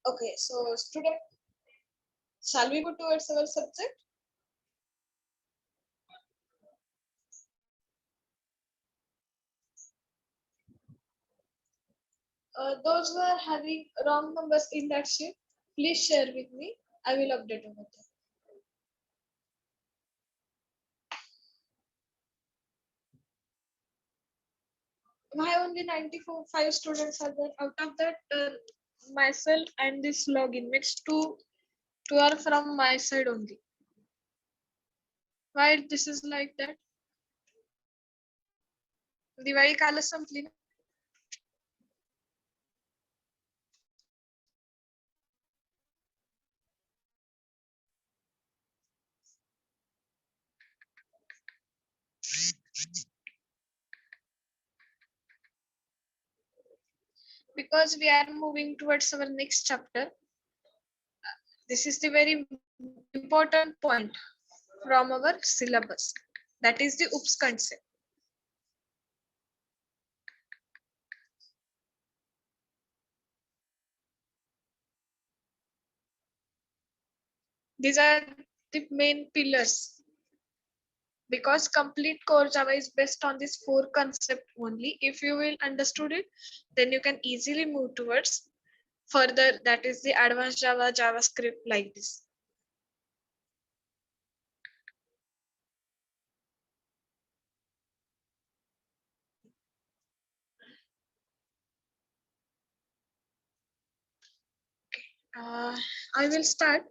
Okay, so student, shall we go towards our subject? Those who are having wrong numbers in that sheet, please share with me. I will update over there. Why only 95 students are there? Out of that, myself and this login makes two are from my side only. Why this is like that? Diwali कालच संपली ना. Because we are moving towards our next chapter, this is the very important point from our syllabus. That is the OOPS concept. These are the main pillars. Because complete core Java is based on this 4 concept only. If you will understood it, then you can easily move towards further, that is the advanced Java, JavaScript like this. I will start.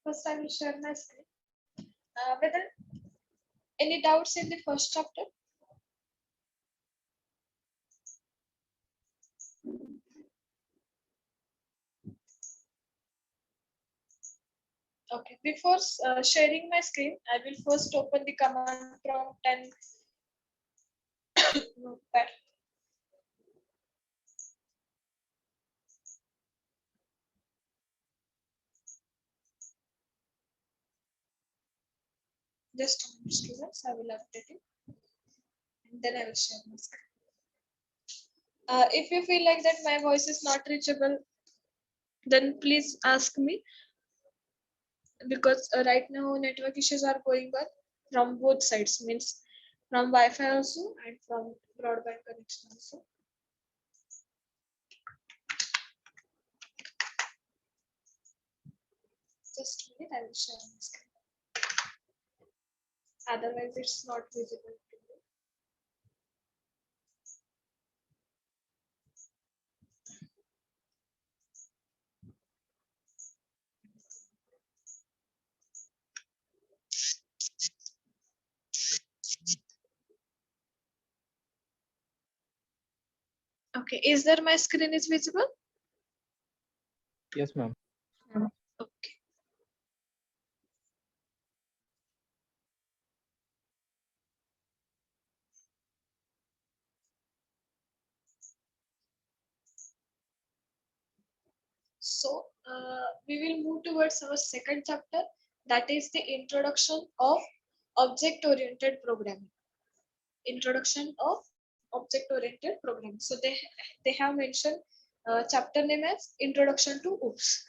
First, I will share my screen. Whether any doubts in the first chapter? Okay, before sharing my screen, I will first open the command prompt and notepad. Just a minute, students, I will update it. And then I will share my screen. If you feel like that my voice is not reachable, then please ask me. Because right now network issues are going on from both sides, means from Wi-Fi also and from broadband connection also. Just a minute, I will share my screen. Otherwise, it's not visible to you. Okay, is there my screen is visible? Yes, ma'am. Okay. So we will move towards our second chapter, that is the introduction of object-oriented programming. Introduction of object-oriented programming. So they have mentioned chapter name as Introduction to OOPS.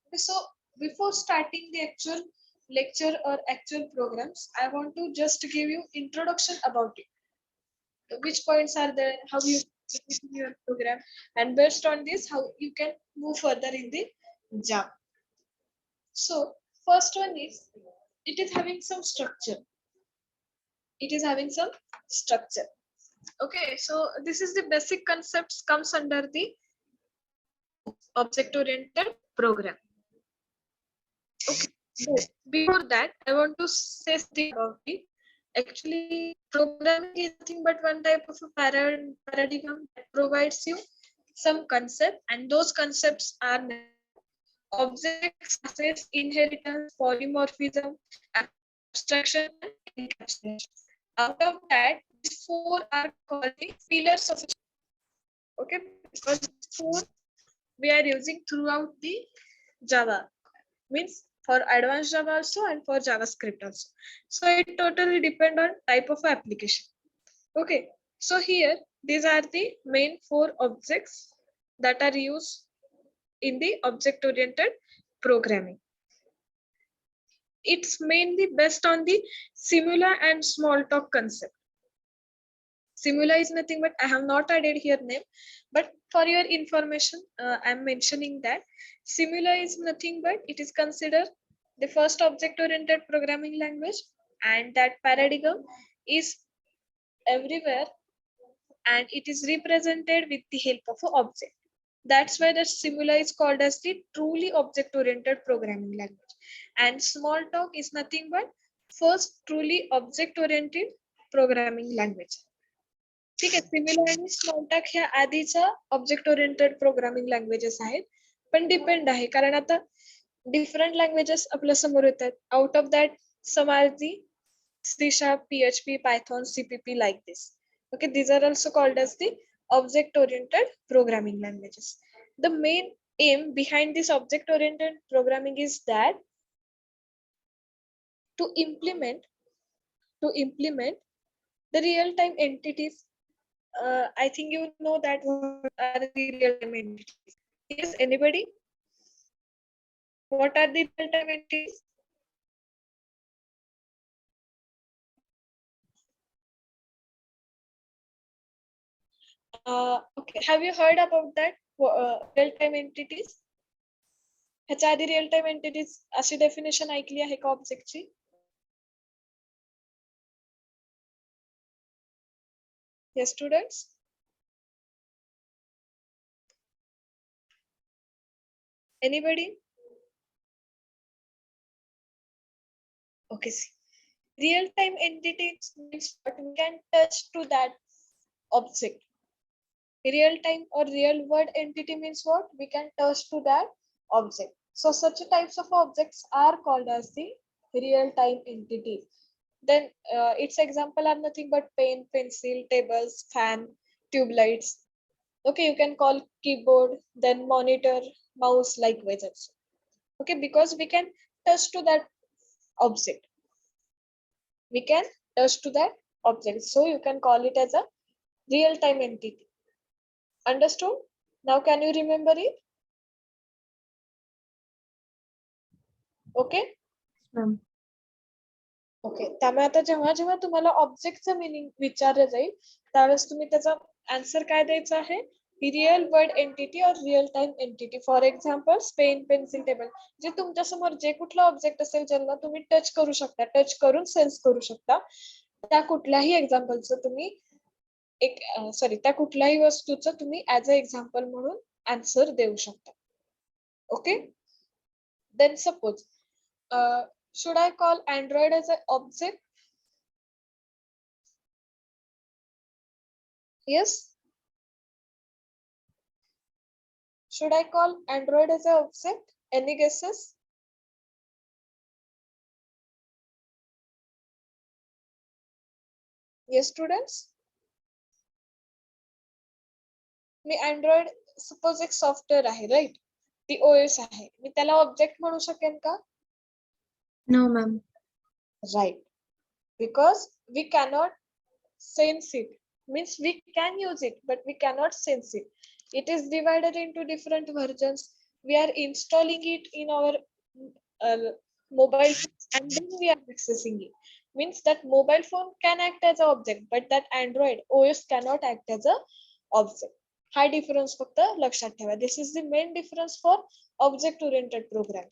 Okay, so before starting the actual lecture or actual programs, I want to just give you introduction about it. Which points are there, how you use in your program, and based on this, how you can move further in the Java. So first one is, it is having some structure. It is having some structure. Okay, so this is the basic concepts comes under the object-oriented program. Okay, so before that, I want to say something about it. Actually, programming is nothing but one type of a paradigm that provides you some concept, and those concepts are objects, classes, inheritance, polymorphism, abstraction, and encapsulation. Out of that, these 4 are called the pillars of. Okay, because 4 we are using throughout the Java, means for advanced Java also and for JavaScript also. So it totally depend on type of application. Okay, So here, these are the main 4 objects that are used in the object-oriented programming. It's mainly based on the Simula and Smalltalk concept. Simula is nothing but, I have not added here name, but for your information, I'm mentioning that Simula is nothing but it is considered the first object-oriented programming language, and that paradigm is everywhere and it is represented with the help of an object. That's why the Simula is called as the truly object-oriented programming language. And Smalltalk is nothing but first truly object-oriented programming language. ठीक आहे. Similar आणि स्मॉलटॅक ह्या आधीच्या object oriented programming languages आहेत, पण depend आहे कारण आता डिफरंट लँग्वेजेस आपल्या समोर येतात. Out of that some are the C#, PHP, Python, CPP like this. Okay, these are also called as the object-oriented programming languages. The main aim behind this object-oriented programming is that to implement the real-time entities. I think you know that what are the real-time entities. Yes, anybody? What are the real-time entities? Okay, have you heard about that real-time entities? ह्याच्या आधी real time entities अशी definition ऐकली आहे का ऑब्जेक्टची? Yes, students. Anybody? Okay, see. Real-time entities means what we can touch to that object. Real-time or real-world entity means what? We can touch to that object. So such types of objects are called as the real-time entities. Then its example are nothing but pen, pencil, tables, fan, tube lights. Okay, you can call keyboard, then monitor, mouse, likewise also. Okay, because we can touch to that object. We can touch to that object. So you can call it as a real-time entity. Understood? Now can you remember it? Okay? Okay. त्यामुळे आता जेव्हा जेव्हा तुम्हाला ऑब्जेक्टचं meaning विचारलं जाईल त्यावेळेस तुम्ही त्याचा आन्सर काय द्यायचा आहे? रिअल वर्ल्ड एंटिटी और real time entity. For example pen, pencil, table. जे तुमच्या समोर जे कुठलं ऑब्जेक्ट असेल ज्यांना तुम्ही टच करू शकता, टच करून सेन्स करू शकता, त्या कुठल्याही एक्झाम्पलचं तुम्ही त्या कुठल्याही वस्तूचं तुम्ही ऍज अ एक्झाम्पल म्हणून आन्सर देऊ शकता. Okay. Then suppose should I call Android as an object? Yes. Should I call Android as an object? Any guesses? Yes, students. Me Android suppose एक सॉफ्टवेअर आहे, राईट? ती OS आहे. मी त्याला object म्हणू शकेन का? No, ma'am. Right. Because we cannot sense it. Means we can use it, but we cannot sense it. It is divided into different versions. We are installing it in our mobile and then we are accessing it. Means that mobile phone can act as an object, but that Android OS cannot act as an object. हा difference फक्त लक्षात ठेवा. This is the main difference for object oriented program.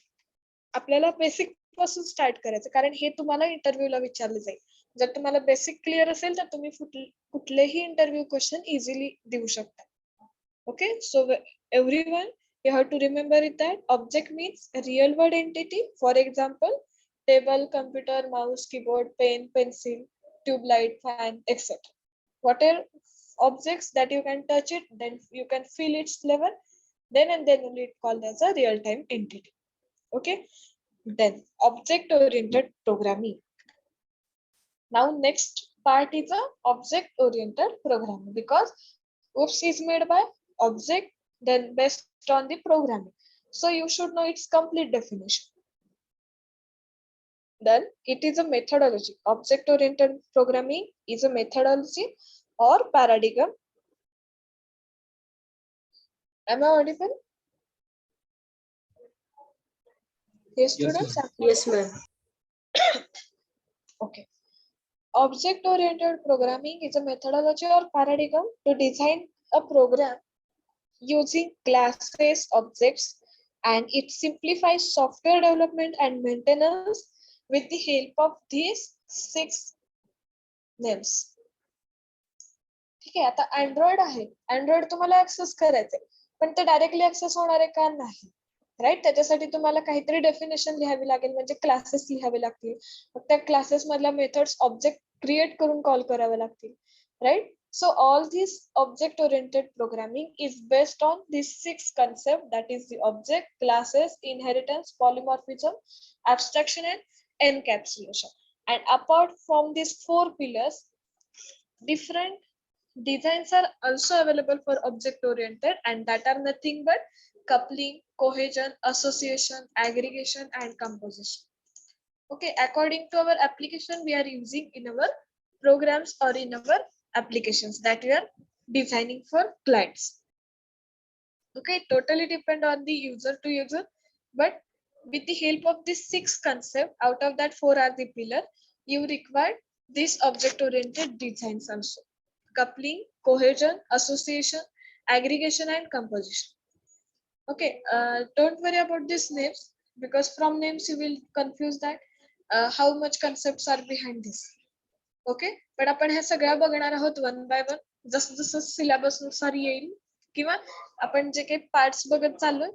आपल्याला basic पासून start करायचं कारण हे तुम्हाला इंटरव्ह्यूला विचारलं जाईल. जर तुम्हाला बेसिक क्लिअर असेल तर तुम्ही कुठलेही इंटरव्ह्यू क्वेश्चन इझिली देऊ शकता. Okay. So everyone you have to remember it that object means real world entity. For example, table, computer, mouse, keyboard, pen, pencil, tube light, fan, etc. Whatever objects that you can touch it, then you can feel its level, then and then only it called as a real time entity. Okay. Then object oriented programming. Now next part is a object oriented programming because OOPS is made by object then based on the programming. So you should know its complete definition. Then it is a methodology. Object oriented programming is a methodology or paradigm. Am I audible? Yes, students. Yes, ma'am. Okay. Object-oriented programming is a methodology or paradigm to design a program using classes, objects, and it simplifies software development and maintenance with the help of these 6 names. ठीक आहे. आता Android आहे, Android तुम्हाला access करायचंय, पण ते directly access होणार आहे का? नाही. राईट. त्याच्यासाठी तुम्हाला काहीतरी डेफिनेशन लिहावी लागेल, म्हणजे क्लासेस लिहावे लागतील. मग त्या क्लासेस मधल्या मेथड्स ऑब्जेक्ट क्रिएट करून कॉल करावे लागतील. Right. So all this object oriented programming is based on these 6 concepts, that is the object, classes, inheritance, polymorphism, abstraction and encapsulation. And apart from these 4 pillars, different designs are also available for object oriented, and that are nothing but coupling, cohesion, association, aggregation and composition. Okay, according to our application we are using in our programs or in our applications that we are designing for clients. Okay, totally depend on the user to user, but with the help of these 6 concepts, out of that 4 are the pillar, you require this object oriented designs also: coupling, cohesion, association, aggregation and composition. Okay, don't worry about these names, because from names you will confuse that how much concepts are behind this. Okay, पण आपण ह्या सगळ्या बघणार आहोत one by one, जसं जसं syllabus नुसार येईल, किंवा आपण जे काही पार्ट्स बघत चाललोय,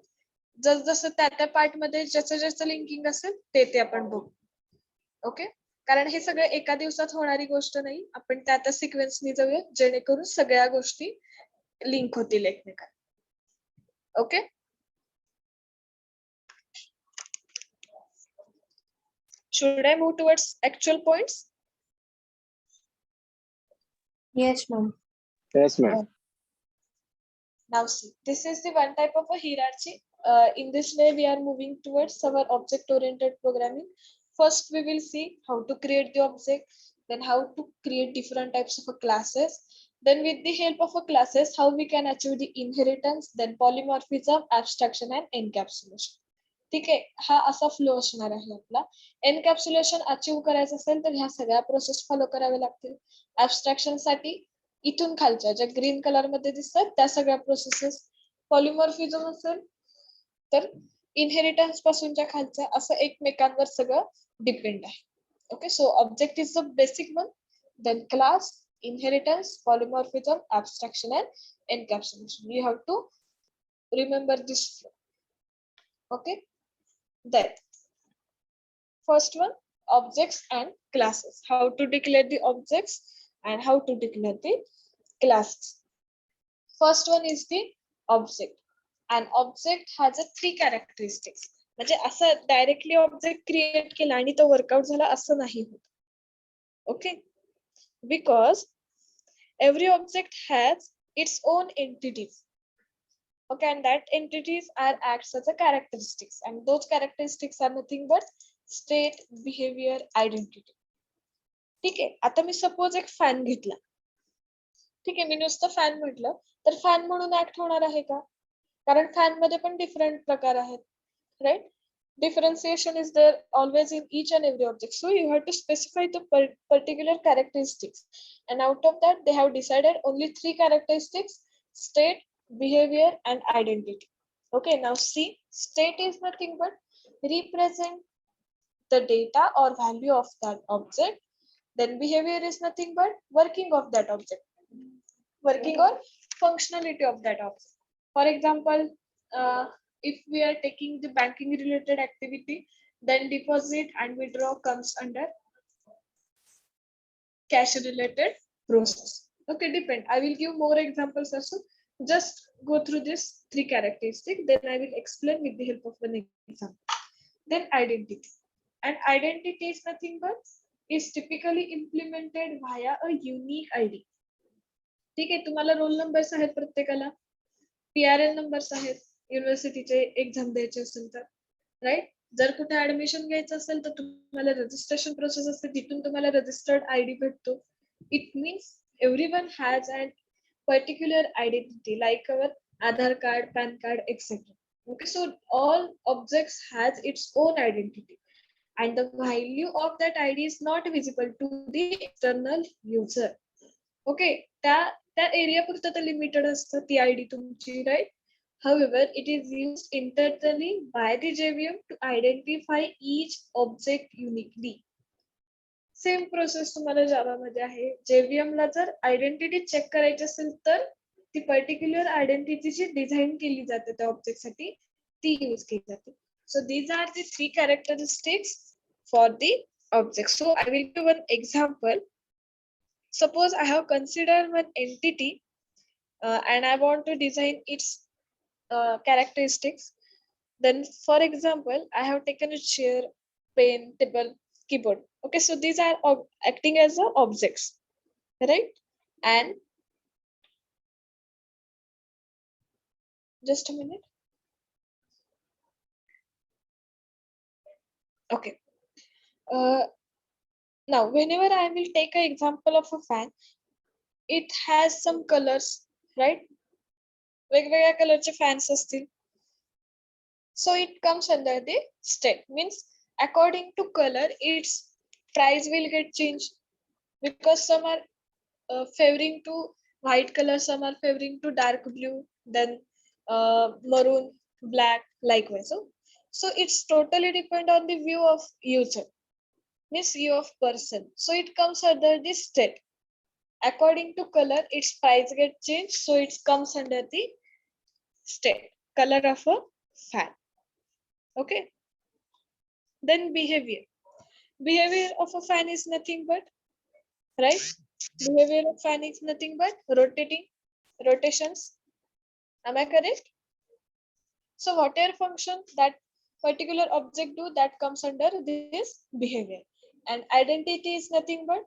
जस जसं त्या पार्ट मध्ये ज्याचं ज्याचं लिंकिंग असेल ते आपण बघू. ओके, कारण हे सगळं एका दिवसात होणारी गोष्ट नाही, आपण त्या सिक्वेन्सनी जाऊया जेणेकरून सगळ्या गोष्टी लिंक होतील एकमेकांना. Okay, should I move towards actual points? Yes, ma'am. Yes, ma'am. Now see, this is the one type of a hierarchy. In this way we are moving towards our object oriented programming. First we will see how to create the object, then how to create different types of classes, then with the help of classes how we can achieve the inheritance, then polymorphism, abstraction and encapsulation. ठीक आहे, हा असा flow असणार आहे आपला. Encapsulation achieve करायचं असेल तर ह्या सगळ्या प्रोसेस फॉलो कराव्या लागतील. ऍब्स्ट्रॅक्शन साठी इथून खालच्या ज्या ग्रीन कलर मध्ये दिसतात त्या सगळ्या प्रोसेसेस. पॉलिमॉर्फिझम असेल तर इनहेरिटन्स पासूनच्या खालच्या, असं एकमेकांवर सगळं डिपेंड आहे. Okay, so object is the basic one, then class, inheritance, polymorphism, abstraction and encapsulation. You have to remember this flow. Okay, then first one, objects and classes. How to declare the objects and how to declare the classes. First one is the object. An object has a 3 characteristics. म्हणजे असं directly object create केला आणि तो workout झाला असं नाही होत. Okay, because every object has its own entities. Okay, and that entities are acts as a characteristics, and those characteristics are nothing but state, behavior, identity. ठीक आहे, आता मी सपोज एक फॅन घेतला. ठीक आहे, मी नुसतं फॅन म्हटलं तर फॅन म्हणून ऍक्ट होणार आहे का? कारण फॅन मध्ये पण डिफरंट प्रकार आहेत. Right, differentiation is there always in each and every object, so you have to specify the particular characteristics, and out of that they have decided only 3 characteristics: state, behavior and identity. Okay, now see, state is nothing but represent the data or value of that object, then behavior is nothing but working of that object, working or functionality of that object. For example, if we are taking the banking related activity, then deposit and withdraw comes under cash related process. Okay, depend. I will give more examples also. Just go through this 3 characteristics, then I will explain with the help of an example. Then identity. And identity is nothing but is typically implemented via a unique ID. ठीक आहे, तुम्हाला roll numbers आहेत प्रत्येकाला, PRN numbers आहेत, युनिव्हर्सिटीचे exam द्यायचे असेल तर. Right, जर कुठे ऍडमिशन घ्यायचं असेल तर तुम्हाला रजिस्ट्रेशन प्रोसेस असते, तिथून तुम्हाला रजिस्टर्ड ID भेटतो. It means everyone has a particular identity like our Aadhaar card, PAN card, etc. Okay, so all objects has its own identity and the value of that ID is not visible to the external user. Okay, त्या area पुरतं तर limited असतं ती ID तुमची, right? However, it is used internally by the JVM to identify each object uniquely. Same process तुम्हाला जावा मध्ये आहे. JVM ला जर आयडेंटिटी चेक करायची असेल तर ती पर्टिक्युलर आयडेंटिटीची डिझाईन केली जाते त्या ऑब्जेक्ट साठी, ती यूज केली जाते. So these are the 3 characteristics for the object. So I will give one example. Suppose I have considered one entity and I want to design its characteristics. Then, for example, I have taken a chair, pen, table, keyboard. Okay, so these are acting as objects, right? And just a minute. Okay. Uh, Now, whenever I will take an example of a fan, it has some colors, right? वेगवेगळ्या कलरचे fans असतील. So it comes under the state, means according to color its price will get changed because some are favoring to white color, some are favoring to dark blue, then maroon, black, likewise. So it's totally depend on the view of user, means view of person. So it comes under this state. According to color its price get changed, so it comes under the state color of a fan. Okay, then behavior of a fan is nothing but, right? Behavior of fan is nothing but rotations. Am I correct? So whatever function that particular object do, that comes under this behavior. And identity is nothing but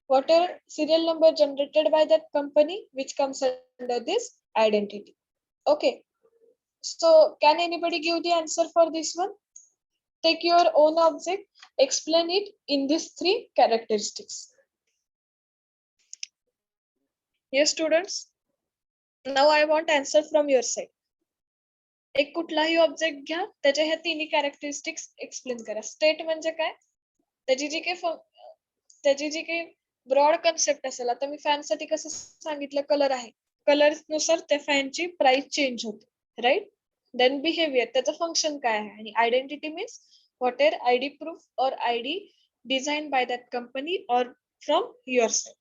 whatever serial number generated by that company, which comes under this identity. Okay, so can anybody give the answer for this one? Take your own object, explain it in these 3 characteristics. Yes, students. Now I want answer from your side. एक कुठलाही object घ्या, त्याच्या ह्या तिन्ही characteristics explain करा. State म्हणजे काय, त्याची जी काही ब्रॉड कन्सेप्ट असेल. आता मी फॅन साठी कसं सांगितलं, कलर आहे, कलर नुसार त्या फॅनची प्राइस चेंज होते, राईट? देन बिहेवियर, त्याचं फंक्शन काय आहे. आणि identity means whatever ID proof or ID designed by that company or from your side.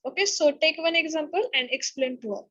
Okay, so take one example and explain to all.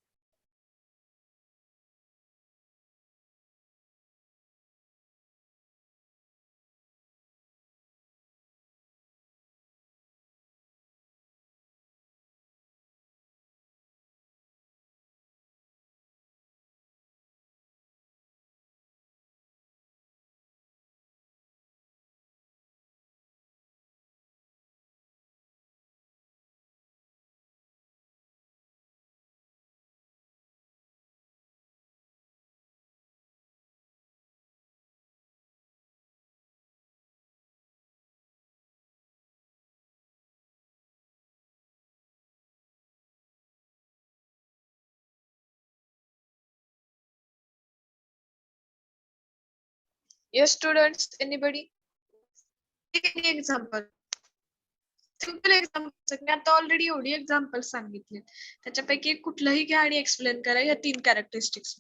Yes, students, anybody? Take any example. Simple example. मी आता already एवढी example सांगितले, त्याच्यापैकी कुठलंही घ्या आणि explain करा या 3 characteristics.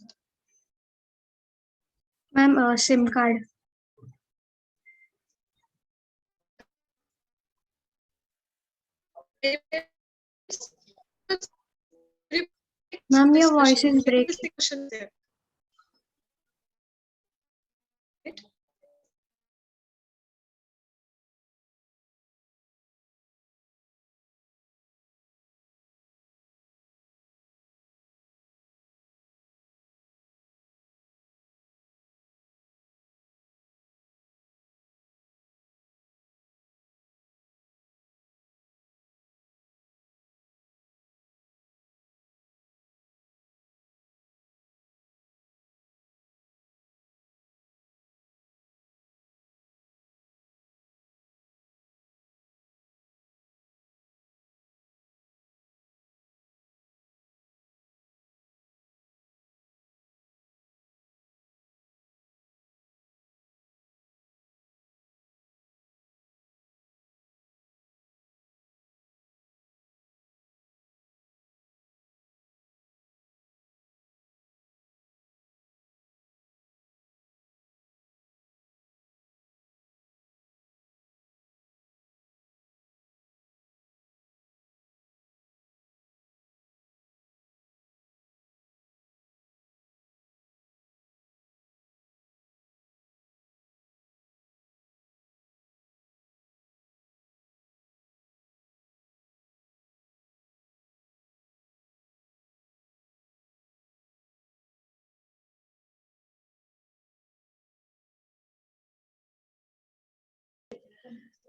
Ma'am SIM card. Ma'am, your voice is breaking.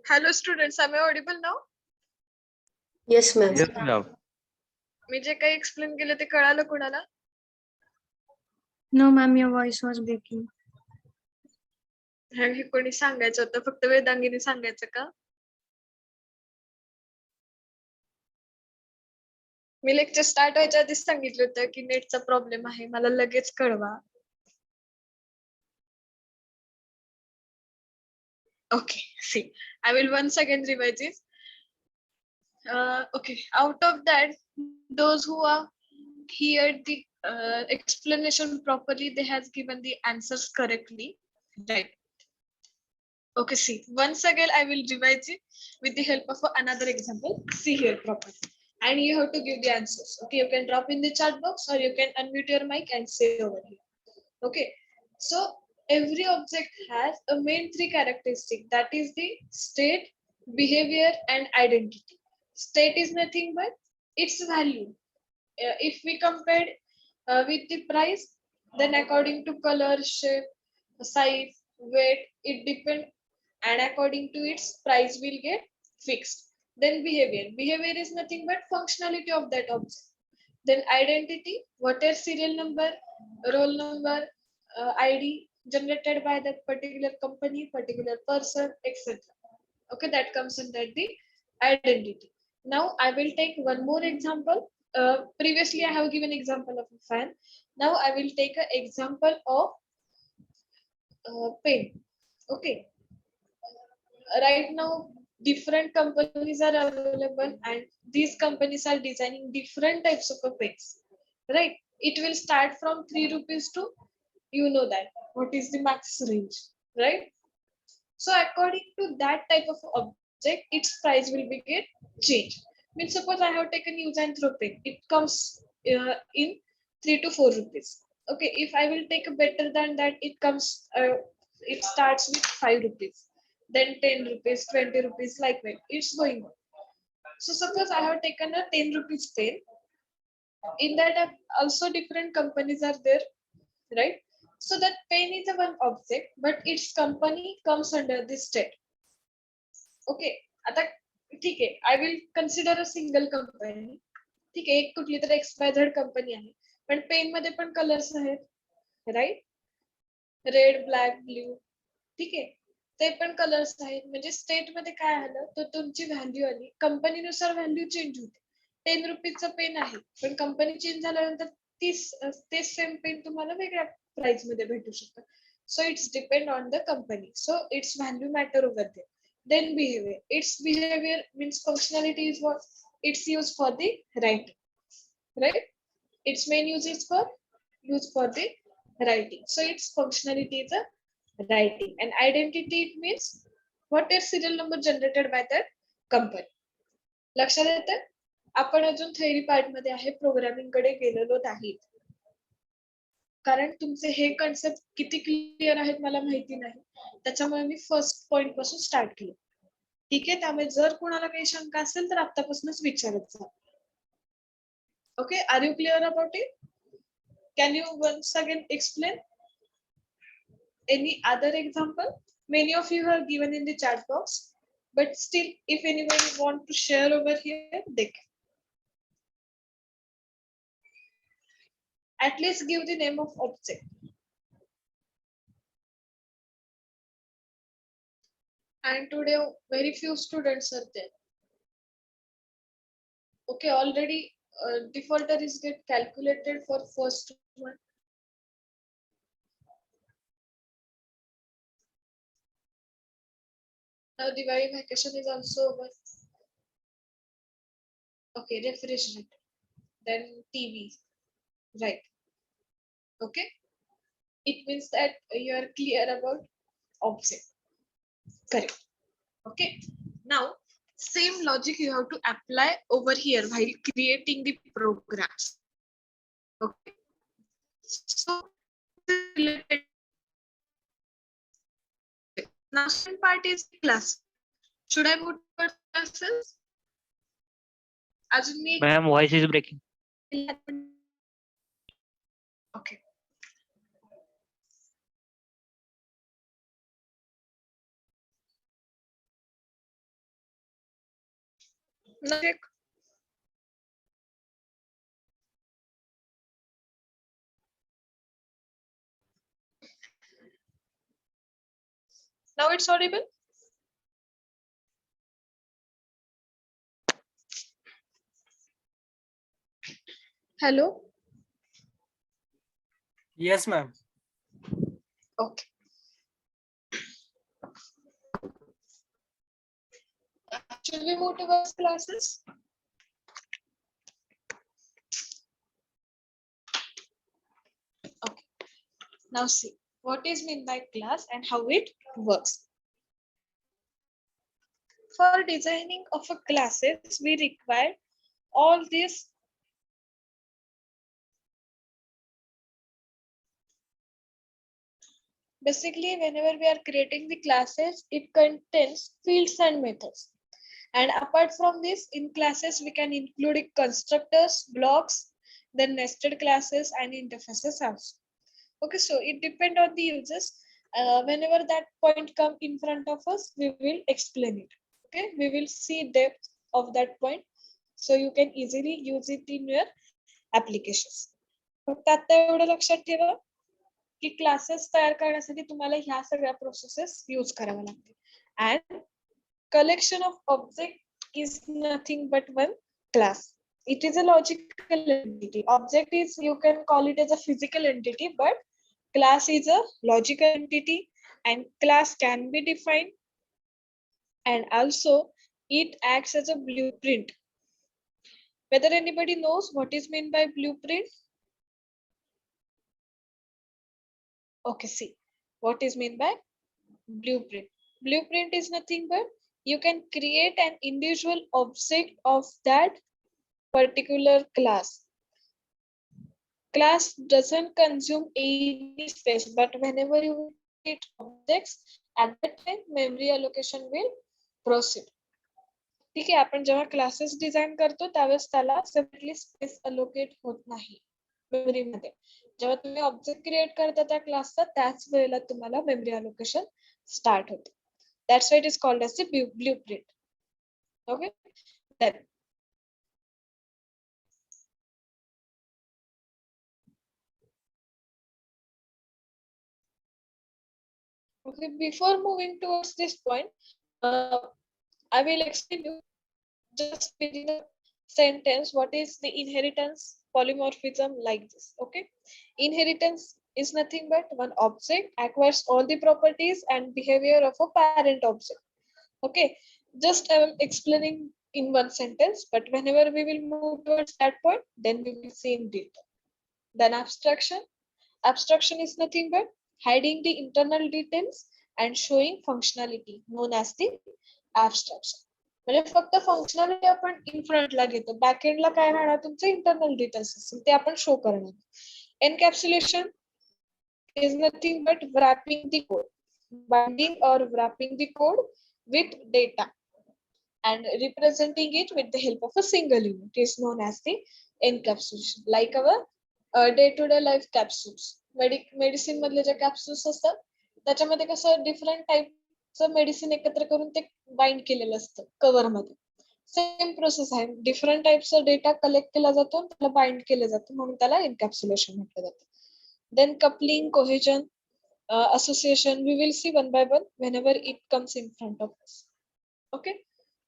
Hello students, am I audible now? Yes, ma'am. Yes, ma'am. मी जे काही एक्सप्लेन केलं ते कळालं कोणाला? No, ma'am, your voice was breaking. हे कोणी सांगायचं होतं, फक्त वेदांगीने सांगायचं का? मी लेक्चर स्टार्ट व्हायच्या आधीच सांगितलं होतं की नेटचा प्रॉब्लेम आहे, मला लगेच कळवा. Okay, see, I will once again revise this. Okay, out of that, those who are heard the explanation properly, they has given the answers correctly, right? Okay, see, once again I will revise it with the help of another example. See here properly, and you have to give the answers. Okay, you can drop in the chat box or you can unmute your mic and say over here. Okay, so every object has a main three characteristics, that is the state, behavior and identity. State is nothing but its value. If we compare with the price, then according to color, shape, size, weight, it depends, and according to its price will get fixed. Then behavior is nothing but functionality of that object. Then identity, what is serial number, roll number, ID generated by that particular company, particular person, etc. Okay, that comes under the identity. Now I will take one more example. Previously I have given example of a fan. Now I will take an example of pen. Okay, right now different companies are available and these companies are designing different types of pens, right? It will start from 3 rupees to, you know that what is the max range, right? So according to that type of object, its price will be get changed. Means suppose I have taken use and throw pen, it comes in 3 to 4 rupees. Okay, if I will take a better than that, it comes it starts with 5 rupees, then 10 rupees, 20 rupees, like that it's going on. So suppose I have taken a 10 rupees pen. In that also different companies are there, right? So that pen is a one object, but its company comes under this state. Okay, आता ठीक आहे, I will consider a single company. ठीक आहे, एक कुठली तर XYZ company आहे, पण पेन मध्ये पण कलर्स आहेत, राईट? रेड, ब्लॅक, ब्ल्यू, ठीक आहे, ते पण कलर्स आहेत. म्हणजे स्टेट मध्ये काय आलं तर तुमची व्हॅल्यू आली, कंपनीनुसार व्हॅल्यू चेंज होते. 10 रुपीजचं पेन आहे, पण कंपनी चेंज झाल्यानंतर तेच सेम पेन तुम्हाला वेगळ्या प्राइस मध्ये भेटू शकतं. So it's depend on the company. So its value matter over there. Then behavior. Its behavior means functionality is what? It's used for the writing, right? Its main use is for the writing. So its functionality is a writing. And identity, it means what is serial number generated by that company. लक्षात येतं? आपण अजून theory part मध्ये आहे, programming कडे गेलेलो नाही, कारण तुमचे हे कन्सेप्ट किती क्लिअर आहेत मला माहिती नाही, त्याच्यामुळे मी फर्स्ट पॉइंट पासून स्टार्ट केलं. ठीक आहे, त्यामुळे जर कोणाला काही शंका असेल तर आतापासूनच विचारत जा. Okay, are you clear about it? Can you once again explain any other example? Many of you have given in the chat box, but still if anybody want to share over here, they can. At least give the name of object. And today very few students are there. Okay, already defaulter is get calculated for first one. Now Diwali vacation is also over. Okay, refrigerator, then TV, right? Okay, it means that you are clear about object, correct? Okay, now same logic you have to apply over here while creating the programs. Okay, so related. Now second part is class. Should I move towards classes? अजून मी Ma'am, voice is breaking. okay. Now check. Now it's audible. Hello. Yes, ma'am. Okay. Should we move towards classes? Okay. Now see what is meant by class and how it works. For designing of a classes, we require all these basically whenever we are creating the classes, it contains fields and methods. And apart from this, in classes, we can include constructors, blocks, then nested classes and interfaces also. Okay, so it depends on the users. Whenever that point come in front of us, we will explain it. Okay, we will see depth of that point. So you can easily use it in your applications. फक्त आता एवढं लक्षात ठेवा की classes तयार करण्यासाठी तुम्हाला ह्या सगळ्या प्रोसेसेस यूज कराव्या लागतील. And collection of object is nothing but one class. It is a logical entity. Object is, you can call it as a physical entity, but class is a logical entity and class can be defined, and also it acts as a blueprint. Whether anybody knows what is meant by blueprint? Okay, see what is meant by blueprint. Blueprint is nothing but you can create an individual object of that particular class. Class doesn't consume any space, but whenever you create objects, at that time memory allocation will proceed. ठीक आहे, आपण जेव्हा classes design करतो त्यावेळेस त्याला separately space allocate होत नाही memory मध्ये. जेव्हा तुम्ही ऑब्जेक्ट क्रिएट करता त्या क्लासचा त्याच वेळेला तुम्हाला मेमरी अलोकेशन स्टार्ट होते. That's why it is called as the blueprint. Okay, then okay, before moving towards this point, I will explain you just within a sentence what is the inheritance polymorphism like this. Okay, inheritance is nothing but one object acquires all the properties and behavior of a parent object. Okay, just I am explaining in one sentence, but whenever we will move towards that point, then we will see in detail. Then abstraction. Abstraction is nothing but hiding the internal details and showing functionality, known as the abstraction. म्हणजे फक्त functionality आपण इन फ्रंटला घेतो, back एंडला काय राहणार तुमचे internal details असतील ते आपण शो करणार. Encapsulation is nothing but wrapping the code, binding or wrapping the code with data and representing it with the help of a single unit is known as the encapsulation. Like our day-to-day life capsules, medicine मधले जे capsules असतात त्याच्यामध्ये कसं different टाईपचं medicine एकत्र करून ते bind केलेलं असतं कव्हर मध्ये. सेम प्रोसेस आहे, डिफरंट टाईपचा डेटा कलेक्ट केला जातो त्याला बाइंड केलं जातं म्हणून त्याला एनकॅप्सुलेशन म्हटलं जातं. Then coupling, cohesion, association, we will see one by one whenever it comes in front of us. Okay,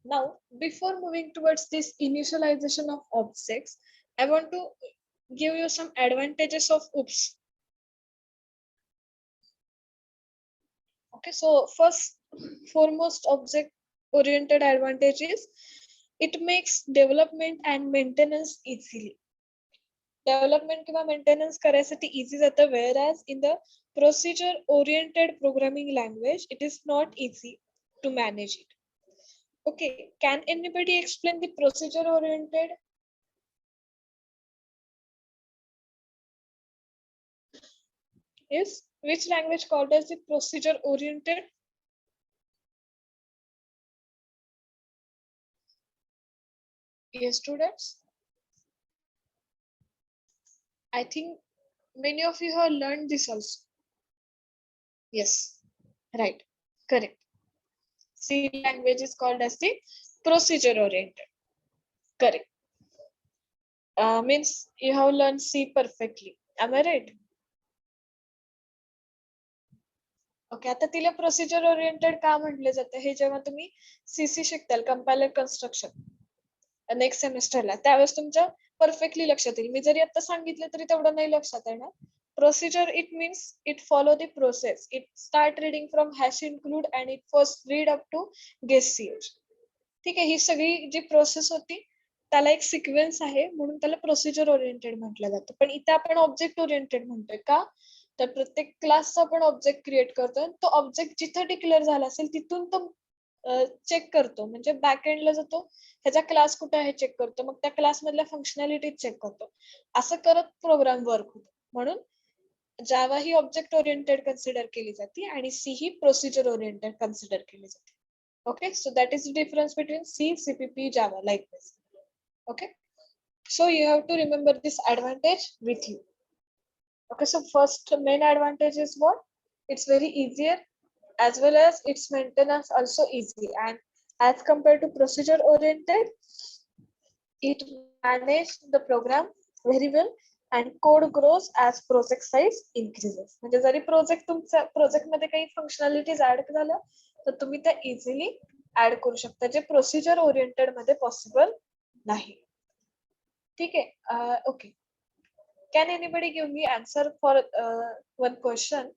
now before moving towards this initialization of objects, I want to give you some advantages of OOPS. Okay, so first foremost object oriented advantage is it makes development and maintenance easily. Development किंवा maintenance करायसाठी easy जातं, whereas in the procedure oriented programming language it is not easy to manage it. Okay, can anybody explain the procedure oriented? Yes, which language called as the procedure oriented? Yes, students, I think many of you have learned this also. Yes, right, correct. C language is called as the procedure oriented. Correct. Means you have learned C perfectly. Am I right? Okay, आता तिला procedure oriented का म्हटले जाते हे जेव्हा तुम्ही CC शिकताल, compiler construction next सेमिस्टरला, त्यावेळेस तुमच्या perfectly लक्षात येईल. मी जरी आता सांगितलं तरी तेवढं नाही लक्षात येणार. Procedure it means it follow the process, it start reading from hash include and it first read up to getch. ठीक आहे, ही सगळी जी प्रोसेस होती त्याला एक सिक्वेन्स आहे, म्हणून त्याला प्रोसिजर ओरिएंटेड म्हटलं जातं. पण इथे आपण ऑब्जेक्ट ओरिएंटेड म्हणतोय का, तर प्रत्येक क्लासचा आपण ऑब्जेक्ट क्रिएट करतोय, तो ऑब्जेक्ट जिथे डिक्लेअर झाला असेल तिथून तो चेक करतो, म्हणजे बॅक एंडला जातो, ह्याचा क्लास कुठे आहे चेक करतो, मग त्या क्लास मधल्या फंक्शनॅलिटी चेक करतो. असं करत प्रोग्राम वर्क होतो. म्हणून जावा ही ऑब्जेक्ट ओरिएंटेड कन्सिडर केली जाते आणि सी ही प्रोसिजर ओरिएंटेड कन्सिडर केली जाते. Okay, so that is the difference between C, CPP, Java, like this. Okay, so you have to remember this advantage with you. Okay, so first main advantage is what? It's very easier, as well as its maintenance also easy, and as compared to procedure oriented, it manages the program very well and code grows as project size increases. म्हणजे जरी project तुमच्या project मध्ये काही functionalities add झाल्या तर तुम्ही त्या easily add करू शकता, जे प्रोसिजर ओरिएंटेड मध्ये पॉसिबल नाही. ठीक आहे, okay. Can anybody give me answer for one question?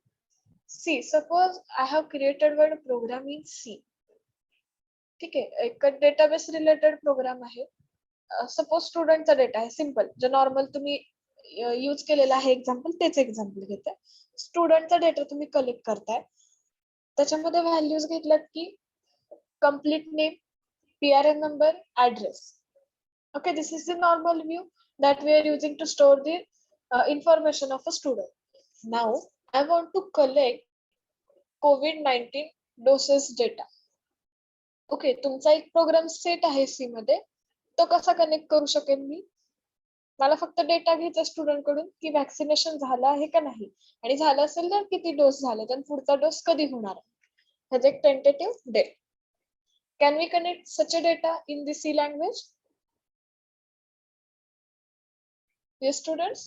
See, suppose I have created one program in C. ठीक आहे, एक डेटाबेस रिलेटेड प्रोग्राम आहे. सपोज स्टुडंटचा डेटा आहे, सिम्पल, जे नॉर्मल तुम्ही यूज केलेला आहे एक्झाम्पल, तेच एक्झाम्पल घेताय. स्टुडंटचा डेटा तुम्ही कलेक्ट करताय, त्याच्यामध्ये व्हॅल्यूज घेतल्यात की complete name, PRN number, address. Okay, this is the normal view that we are using to store the information of a student. Now, I want to collect COVID-19 doses data. Okay, तुमचा एक programme set आहे सी मध्ये, तो कसा connect करू शकेन मी? मला फक्त डेटा घ्यायचा स्टुडंट कडून की वॅक्सिनेशन झालं आहे का नाही, आणि झालं असेल तर किती डोस झाले, आणि पुढचा डोस कधी होणार, ह्याचे एक tentative date. Can we connect such a data in the C language? Yes, students?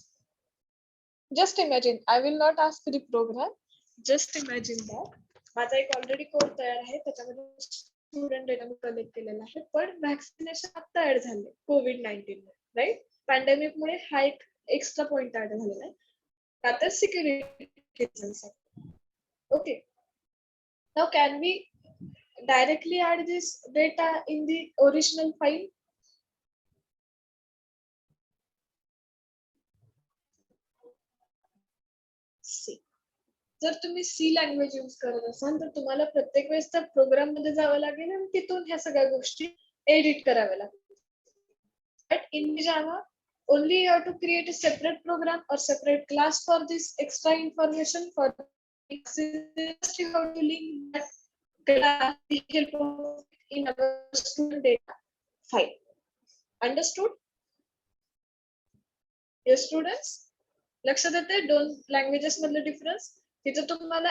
Just imagine, I will not ask the program. Just imagine that. माझा एक ऑलरेडी कोड तयार आहे, त्याच्यामध्ये स्टुडंट डेटा मी कलेक्ट केलेला आहे, पण वॅक्सिनेशन आता add झाले COVID-19 राईट. पॅन्डेमिक मुळे हा एक एक्स्ट्रा पॉइंट ऍड झालेला आहे, का तर सिक्युरिटी रिझन्ससाठी. Okay, now can we directly add this data in the original file? C. जर तुम्ही C लँग्वेज यूज करत असाल तर तुम्हाला प्रत्येक वेळेस त्या प्रोग्राम मध्ये जावं लागेल आणि तिथून ह्या सगळ्या गोष्टी एडिट कराव्या लागतील. But in Java, only you have to create a separate program or separate class for this extra information. For just you have to link that class with help of in our student data file. Understood? Yes, students? लक्षात येते दोन languages मधले difference? तिथे तुम्हाला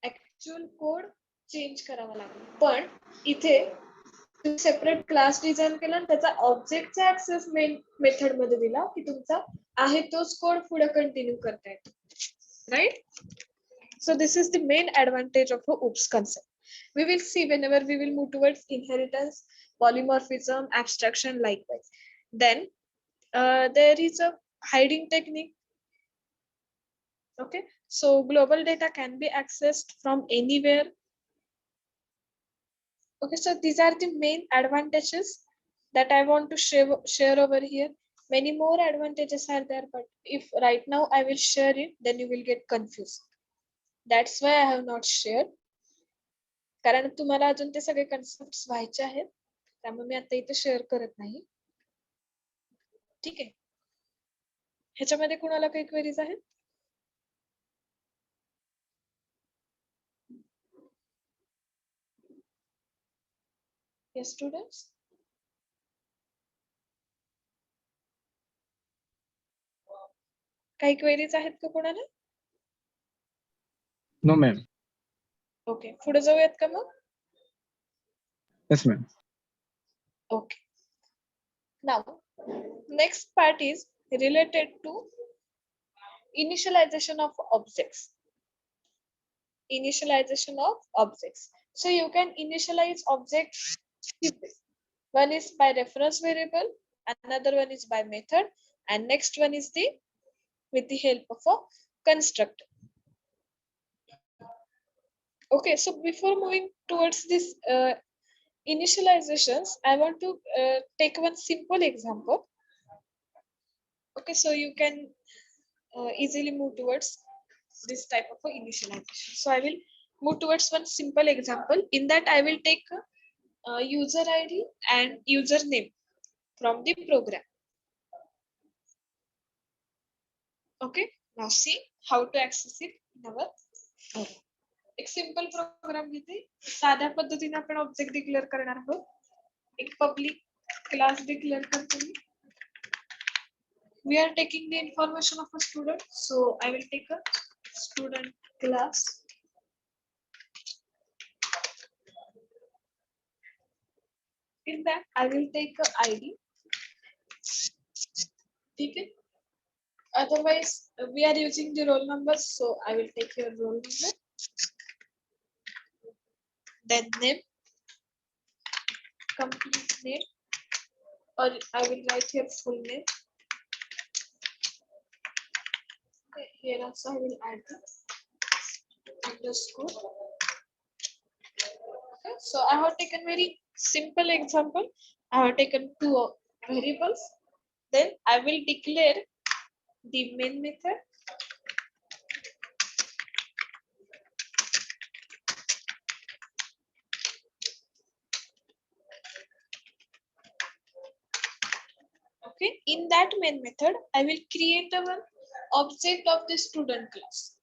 actual code change करावा लागेल, पण इथे तुम्ही सेपरेट क्लास डिझाइन केला आणि त्याचा ऑब्जेक्टचा ऍक्सेस मेन मेथड मध्ये दिला की तुमचा आहे तोच कोड पुढे कंटिन्यू करता येतो, right. So this is the main advantage of the OOPS concept. We will see whenever we will move towards inheritance, polymorphism, abstraction, likewise. Then there is a hiding technique. Okay, so global data can be accessed from anywhere. Okay, so these are the main advantages that I want to share over here. Many more advantages are there, but if right now I will share it, then you will get confused. That's why I have not shared. कारण तुम्हाला अजून ते सगळे concepts व्हायचे आहेत, त्यामुळे मी आता इथे शेअर करत नाही. ठीक आहे, ह्याच्यामध्ये कुणाला काही क्वेरीज आहेत? Yes, students? काही क्वेरीज आहेत का कोणाला? No ma'am. ओके, पुढे जाऊयात का मग? Yes, ma'am. Okay. Now, next part is related to initialization of objects. Initialization of objects. So you can initialize objects this way. One is by reference variable, another one is by method, and next one is the with the help of a constructor. Okay, so before moving towards this initializations, I want to take one simple example. Okay, so you can easily move towards this type of a initialization. So I will move towards one simple example. In that, I will take user ID and username from the program. Okay, now see how to access it in our program. एक simple programme घेते साध्या पद्धतीने आपण object declare करणार आहोत. एक public class declare करते मी. We are taking the information of a student, so I will take a student class. In that, I will take a ID. Okay. Otherwise, we are using the roll number, so I will take your roll number. Then name, complete name, or I will write your full name. Okay, here also I will add the underscore. Okay, so I have taken very simple example. I have taken two variables. Then I will declare the main method. Okay, in that main method, I will create a one object of the student class.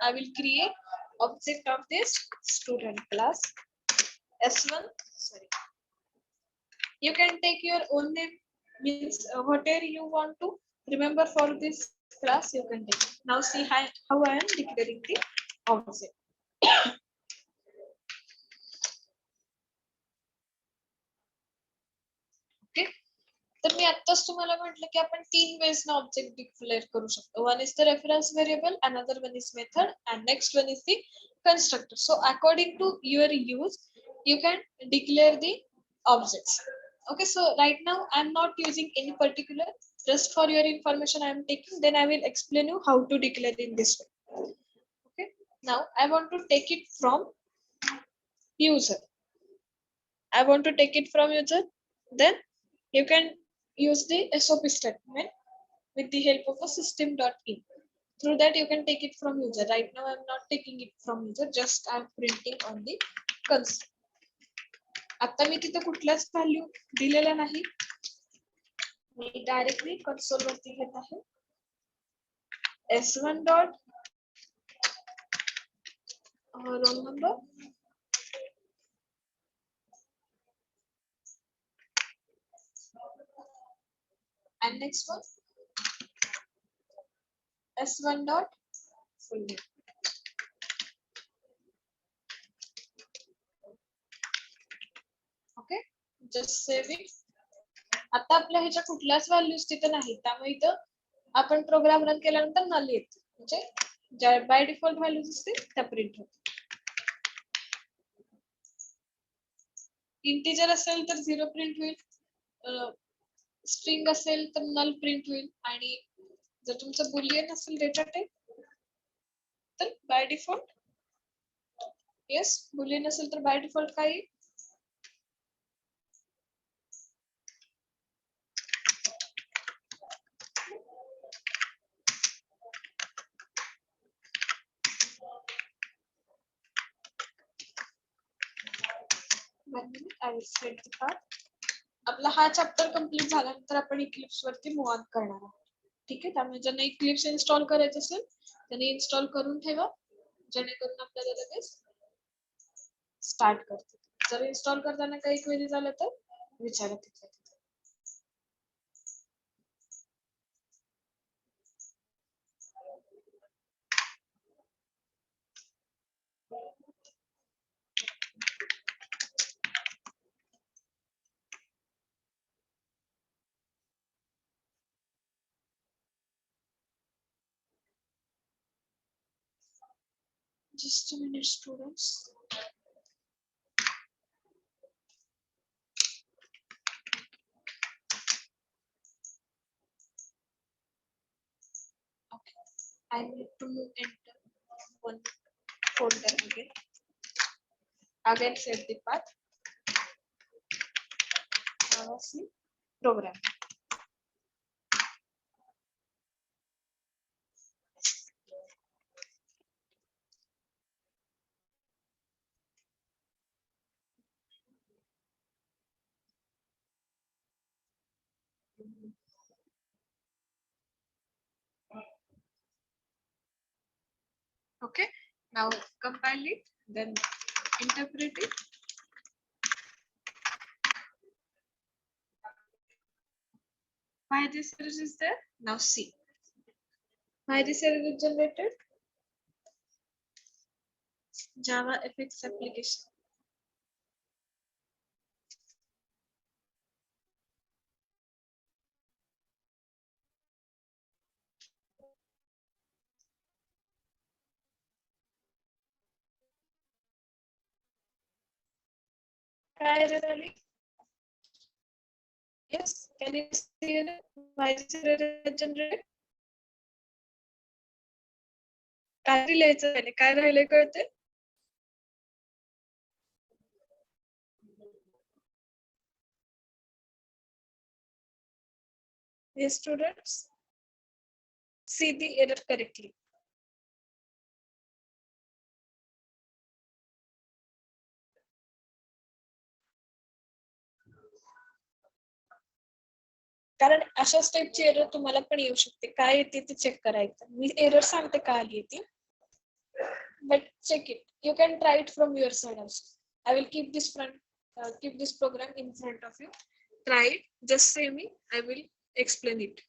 I will create object of this student class S1. Sorry, you can take your own name, means whatever you want to remember for this class, you can take. Now see how I am declaring the object. Okay. तर मी आत्ताच तुम्हाला म्हटलं की आपण तीन veg ना object declare करू शकतो. One is the reference variable, another one is method, and next one is the constructor. So according to your use, you can declare the objects. Okay, so right now I'm not using any particular, just for your information I am taking, then I will explain you how to declare in this way. Okay, now I want to take it from user. I want to take it from user. Then you can use the SOP statement with the help of a system.in. Through that you can take it from user. Right now I'm not taking it from user, just I'm printing on the console. आता मी तिथे कुठलाच value दिलेला नाही, मी directly console वरती घेत आहे. S1 dot roll number and next one S1 dot full name. Okay, just save it. आता आपल्या ह्याच्या कुठल्याच व्हॅल्यूज तिथे नाही, त्यामुळे इथं आपण प्रोग्राम रन केल्यानंतर नल येते, म्हणजे ज्या बाय डिफॉल्ट व्हॅल्यूज असतील त्या प्रिंट होतात. इंटिजर असेल तर 0 प्रिंट होईल, स्ट्रिंग असेल तर नल प्रिंट होईल, आणि जर तुमचं बुलियन असेल डेटा टाइप तर बाय डिफॉल्ट येस बुलियन असेल तर बाय डिफॉल्ट काय येईल, आपला हा चॅप्टर कंप्लीट झाल्यानंतर आपण इक्लिप्स वरती मूव ऑन करणार आहोत. ठीक आहे, त्यामुळे ज्यांना इक्लिप्स इन्स्टॉल करायचं असेल त्यांनी इन्स्टॉल करून ठेवा, जेणेकरून आपल्याला लगेच स्टार्ट करते. जर इन्स्टॉल करताना काही क्वेरी झालं तर विचारा तिथे. Just a minute, students. Okay, I need to enter one folder again. Again, set the path. Now see program. Okay, now compile it, then interpret it. Why this error is there? Now see. Why this error is generated? Java FX application. काय error आली? Yes, can you see it? Why this error is generated? काय लिहायचं त्याने? काय राहिले कळते? Yes, students. See the error correctly. कारण अशाच टाइपची एरर तुम्हाला पण येऊ शकते. काय येते ते चेक करायचं. मी एरर सांगते का आली ती. But check it. You can try it from your side also. I will keep this program in front of you. Try it. Just say me. I will explain it.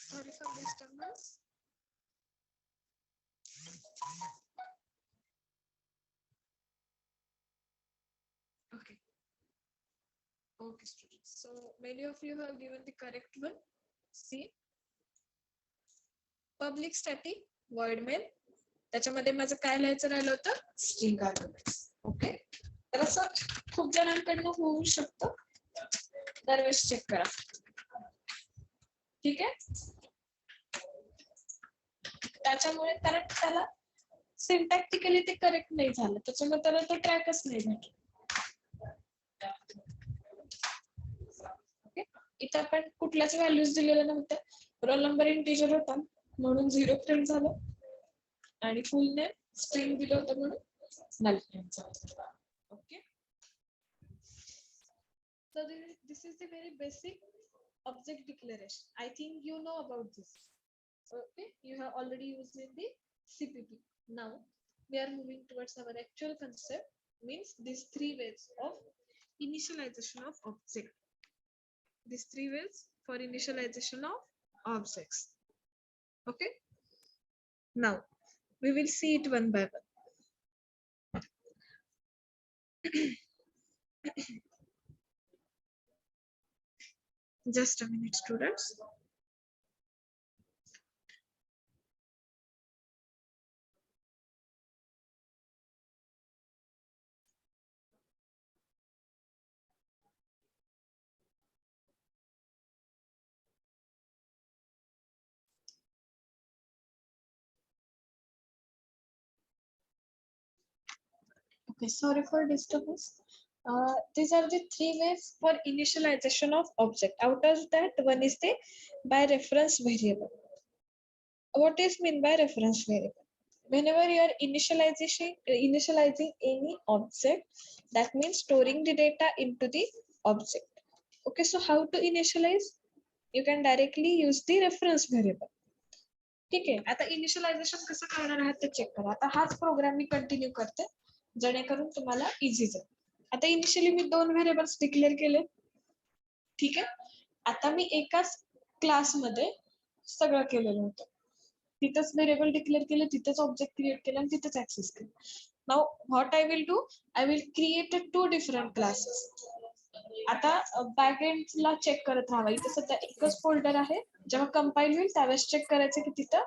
Sorry for disturbance. Okay. Okay, students. So many of you have given the correct one. See. Public static void main. त्याच्यामध्ये माझं काय लिहायचं राहिलं होतं? String arguments. Okay. तर असं खूप जणांकडनं होऊ शकतं. दरवेळेस चेक करा. ठीक आहे. त्याच्यामुळे कारण त्याला सिंटॅक्टिकली ते करेक्ट नाही झालं. त्याच्यामुळे त्याला तो ट्रॅकच नाही भेटला. ओके. इथे आपण कुठल्याच व्हॅल्यूज दिलेल्या नव्हत्या. रोल नंबर इंटिजर होता म्हणून 0 प्रिंट झालं आणि फुल नेम स्ट्रिंग दिलं होतं म्हणून null प्रिंट झालं. Okay. So this is the very basic object declaration. I think you know about this. Okay, you have already used in the CPP. Now we are moving towards our actual concept, means these 3 ways of initialization of object. These 3 ways for initialization of objects. Okay. Now we will see it one by one. Just a minute, students. Okay, sorry for disturbance. These are the three ways for initialization of object. Out of that, one is the by reference variable. What is mean by reference variable? Whenever you are initializing any object, that means storing the data into the object. Okay, so how to initialize? You can directly use the reference variable. ठीक आहे, आता initialisation कसं करणार आहात ते check करा. आता हाच प्रोग्राम मी कंटिन्यू करते जेणेकरून तुम्हाला इझी जाईल. आता इनिशियली मी 2 व्हेरिएबल्स डिक्लेअर केले. ठीक आहे, आता मी एकाच क्लासमध्ये सगळं केलेलं होतं. तिथंच व्हेरिएबल डिक्लेअर केलं, तिथंच ऑब्जेक्ट क्रिएट केलं आणि तिथंच ऍक्सेस केलं. Now what I will do, I will create 2 different classes. आता बॅकएंडला चेक करत राहावा. इथे सध्या एकच फोल्डर आहे. जेव्हा कंपाईल होईल त्यावेळेस चेक करायचं की तिथं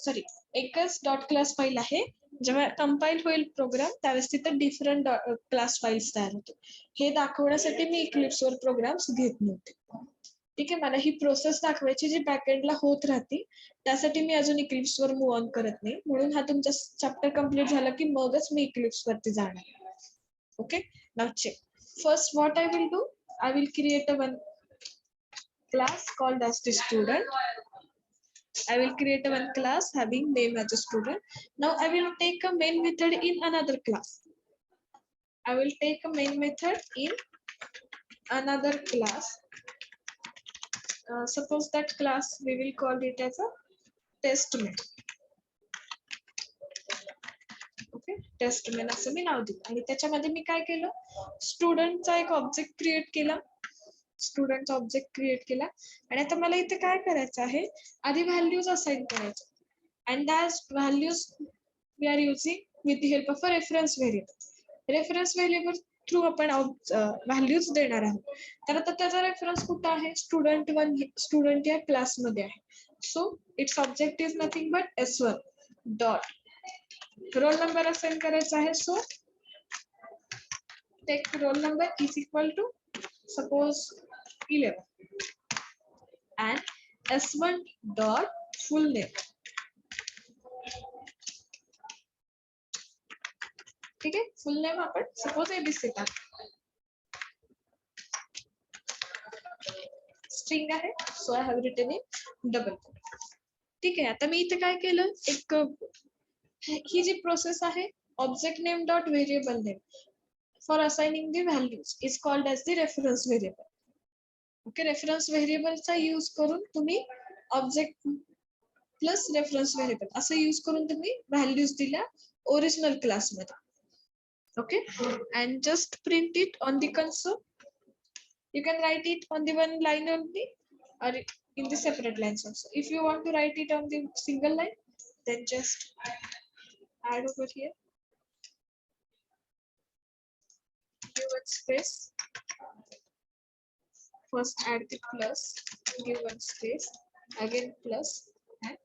सॉरी एकच डॉट क्लास फाईल आहे. जेव्हा कंपाईल होईल प्रोग्राम त्यावेळेस तिथं डिफरंट क्लास फाईल्स तयार होते. हे दाखवण्यासाठी मी इक्लिप्सवर प्रोग्राम्स घेत नव्हते. ठीक आहे, मला ही प्रोसेस दाखवायची जी बॅकएंडला होत राहते. त्यासाठी मी अजून इक्लिप्सवर मूव्ह ऑन करत नाही. म्हणून हा तुमचा चॅप्टर कंप्लीट झाला की मगच मी इक्लिप्सवरती जाणार. Okay, now check. First, what I will do, I will create one class called as the student. I will create one class having name as a student. Now I will take a main method in another class. I will take a main method in another class. Suppose that class we will call it as a test main. Okay, test main असं मी नाव दिलं आणि त्याच्यामध्ये मी काय केलं, स्टुडंटचा एक object create केला. स्टुडंटचा object create केला आणि आता मला इथे काय करायचं आहे, आधी व्हॅल्यूज असाइन करायचे. And that values we are using with the help of a reference variable. Reference variable through आपण व्हॅल्यूज देणार आहोत. तर आता त्याचा रेफरन्स कुठं आहे, स्टुडंट या क्लासमध्ये आहे. So its object is nothing but S1 dot roll number assign करायचा आहे. So take roll number is equal to suppose 11 and S1 dot full name. ठीक आहे, फुल नेम आपण सपोज ABC टाकू. स्ट्रिंग आहे, so I have written in double quote. ठीक आहे, आता मी इथे काय केलं, एक ही जी प्रोसेस आहे object name dot variable name for assigning the values is called as the reference variable. Okay, reference व्हेरिएबलचा यूज करून तुम्ही ऑब्जेक्ट प्लस रेफरन्स व्हेरिएबल असं यूज करून तुम्ही व्हॅल्यूज दिल्या ओरिजिनल क्लासमध्ये. Okay, and just print it on the console. You can write it on the one line only or in the separate lines also. If you want to write it on the single line, then just add over here. Give one space. First add the plus, give one space, again plus and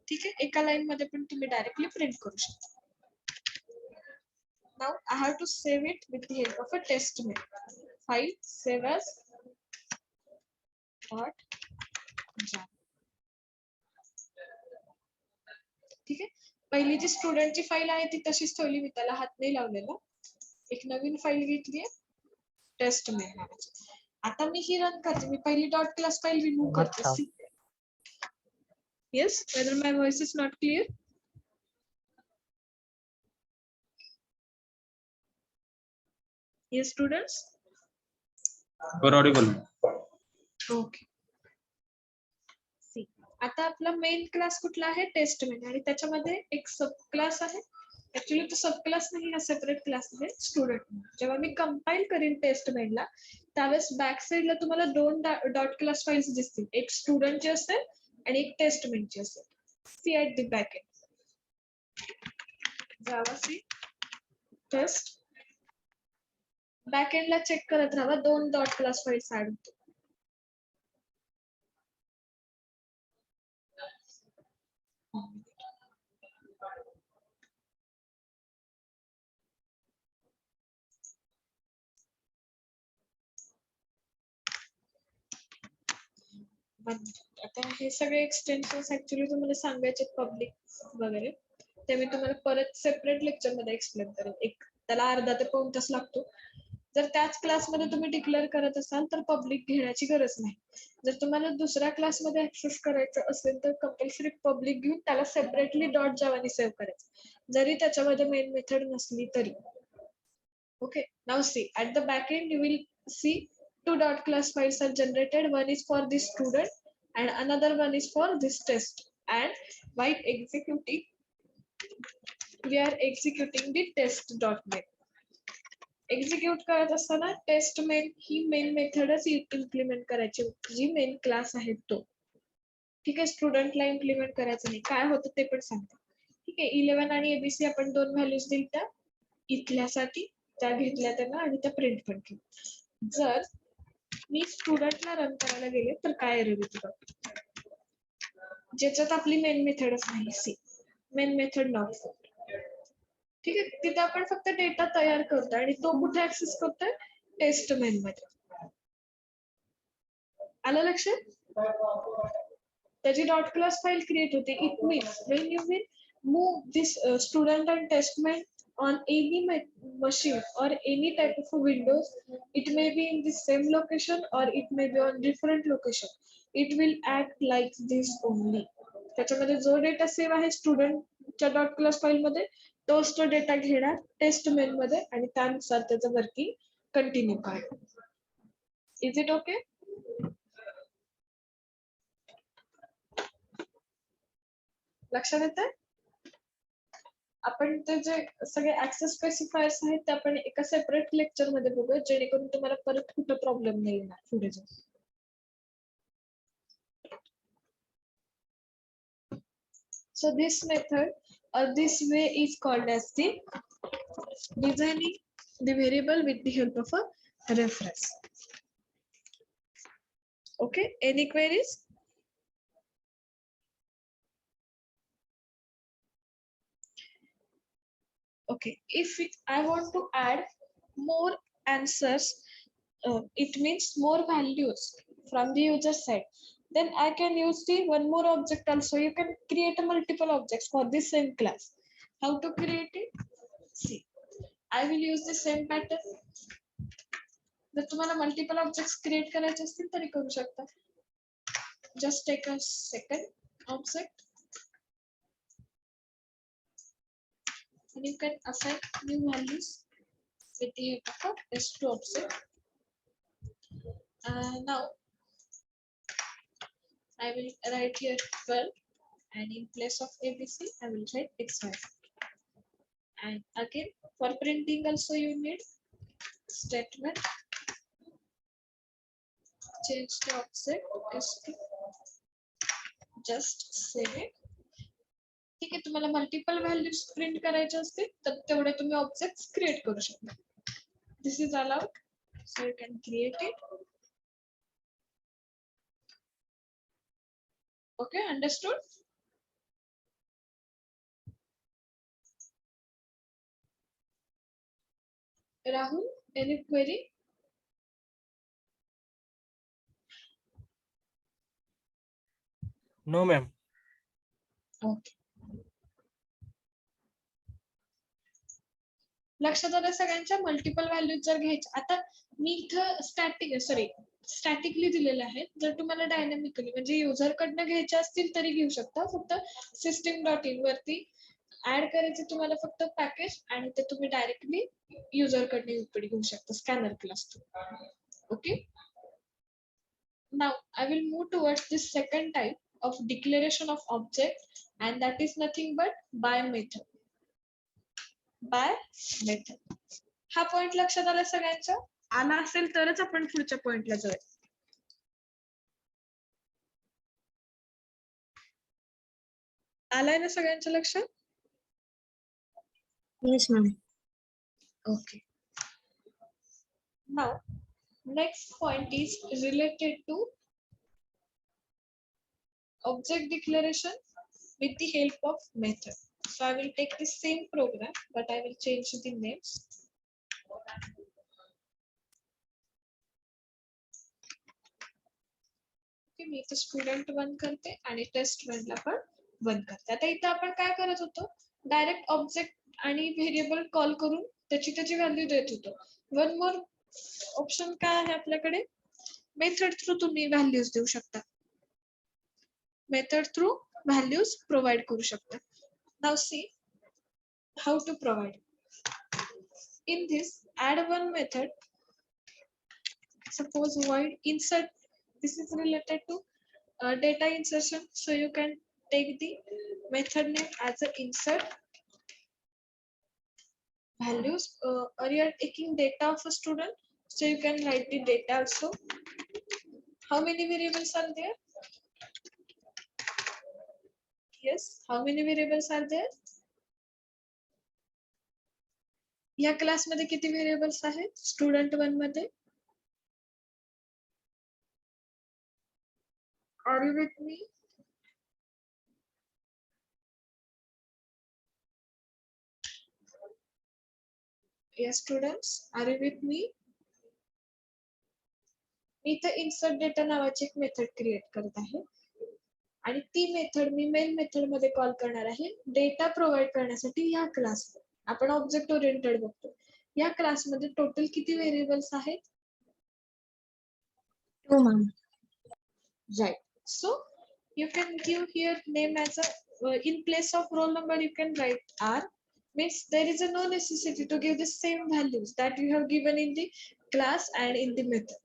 ठीक आहे, एका line मध्ये पण तुम्ही directly print करू शकता. Now I have to save it with the help of a test main. File save as .java. ठीक आहे, पहिली जी स्टुडंटची फाईल आहे ती तशीच ठेवली मी, त्याला हात नाही लावलेला. एक नवीन फाईल घेतली टेस्ट मेन नावाची. आता मी ही रन करते. मी पहिली डॉट क्लास फाईल रिमूव्ह करते. Yes, whether my voice is not clear? Yes, students? You're audible. Okay. See, आता आपला मेन क्लास कुठला आहे, टेस्ट मेन, आणि त्याच्यामध्ये एक सब क्लास आहे. ऍक्च्युअली तो सब क्लास नाही, हा सेपरेट क्लास आहे स्टुडंट. जेव्हा मी कंपाईल करीन टेस्ट मेनला त्यावेळेस बॅक साईडला तुम्हाला 2 डॉट क्लास फाईल्स दिसतील. एक स्टुडंटची असेल आणि एक टेस्ट मेनची असेल. See at the back end Java C test. Back एंडला चेक करत राहा, 2 डॉट क्लास फाईल्स ऍड होते. आता हे सगळे एक्सटेन्शन्स ऍक्च्युली तुम्हाला सांगायचे पब्लिक वगैरे ते मी तुम्हाला परत सेपरेट लेक्चर मध्ये एक्सप्लेन करेन. एक त्याला अर्धा ते पाऊण तास लागतो. जर त्याच क्लासमध्ये तुम्ही डिक्लेअर करत असाल तर पब्लिक घेण्याची गरज नाही. जर तुम्हाला दुसऱ्या क्लासमध्ये ऍक्सेस करायचं असेल तर कंपल्सरी पब्लिक घेऊन त्याला सेपरेटली डॉट जावानी सेव्ह करायचं जरी त्याच्यामध्ये मेन मेथड नसली तरी. Okay, now see at the back end you will see two dot class files are generated. One is for this student and another one is for this test. And while executing, we are executing the test dot main. Execute करत असताना test main ही main मेथडच implement करायची जी main class आहे तो. ठीक आहे, स्टुडंटला implement करायचं नाही. काय होतं ते पण सांगते. ठीक आहे, 11 आणि एबीसी आपण दोन व्हॅल्यूज दिल त्या इथल्यासाठी त्या घेतल्या त्यांना आणि त्या प्रिंट पण केल्या. जर मी स्टुडंटला रन करायला गेले तर काय एरर येते बघा. ज्याच्यात आपली मेन मेथडच नाही. सी मेन मेथड नॉट फाउंड. ठीक आहे, तिथे आपण फक्त डेटा तयार करतो आणि तो कुठे ऍक्सेस करतोय टेस्ट मेन मध्ये. आलं लक्षात? त्याची डॉट क्लास फाईल क्रिएट होते. It means when you will move this student and test main on any machine or any type of a windows, it may be in the same location or it may be on different location. It will act like this only. त्याच्यामध्ये जो data save आहे स्टुडंटच्या dot class file मध्ये तोच तो data घेणार test main मध्ये आणि त्यानुसार त्याचं वर्किंग कंटिन्यू करणार. Is it okay? लक्षात येतंय? आपण ते जे सगळे ऍक्सेस स्पेसिफायर्स आहेत ते आपण एका सेपरेट लेक्चर मध्ये बघूया जेणेकरून तुम्हाला परत कुठं प्रॉब्लेम नाही येणार पुढे जाऊन. So this method or this way is called as the designing the variable with the help of a reference. Okay, any queries? Okay, if I want to add more answers, it means more values from the user side, then I can use the one more object also. You can create a multiple objects for the same class. How to create it? See, I will use the same pattern. जर तुम्हाला multiple objects create करायचे असतील तरी करू शकता. Just take a second object and you can assign new values with the help of s2 object. Now I will write here 12 and in place of abc I will write xy. And again for printing also you need statement change the object s2 just save it. ठीक आहे, तुम्हाला multiple values print करायचे असतील तर तेवढे तुम्ही objects create करू शकता. This is allowed, so you can create it. Okay, understood? Rahul, any query? No, ma'am. Okay, लक्षात आलं सगळ्यांच्या. मल्टिपल व्हॅल्यूज जर घ्यायच्या, आता मी इथं स्टॅटिकली दिलेले आहेत. जर तुम्हाला डायनॅमिकली म्हणजे युजर कडनं घ्यायचे असतील तरी घेऊ शकता. फक्त system.in वरती ऍड करायचे तुम्हाला फक्त पॅकेज आणि ते तुम्ही डायरेक्टली युजर कडनं यूपीडी घेऊ शकता scanner class. Okay, now I will move towards this second type of declaration of object and that is nothing but by method. By method. हा पॉइंट लक्षात आला सगळ्यांच्या? आला असेल तरच आपण पुढच्या पॉइंटला जाऊया. आलाय ना सगळ्यांच्या लक्षात? Yes, ma'am. Okay. Now, next point is related to object declaration with the help of method. So I will take the same program, but I will change the names. Okay, मी इथे स्टुडंट 1 करते आणि test 1 ला पण 1 करते. आता इथे आपण काय करत होतो, डायरेक्ट ऑब्जेक्ट आणि व्हेरिएबल कॉल करून त्याची व्हॅल्यू देत होतो. वन मोर ऑप्शन काय आहे आपल्याकडे, मेथड थ्रू तुम्ही व्हॅल्यूज देऊ शकता. मेथड थ्रू व्हॅल्यूज प्रोव्हाइड करू शकता. Now see how to provide. In this, add one method. Suppose void insert. This is related to data insertion. So you can take the method name as a insert values, or you are taking data of a student. So you can write the data also. How many variables are there? Yes. How many variables are there? या क्लासमध्ये किती variables आहेत student 1 मध्ये? Are you with me? Yes, students, are you with me? मी इथे insert data नावाची एक method create करत आहे आणि ती मेथड मी मेन मेथड मध्ये कॉल करणार आहे डेटा प्रोव्हाइड करण्यासाठी. या क्लास आपण ऑब्जेक्ट ओरिएंटेड बघतो. या क्लासमध्ये टोटल किती व्हेरिएबल्स आहेत? 2, ma'am. Right. So you can give here name as a in place of roll number you can write R. Means there is no necessity to give the same values that you have given in the class and in the method.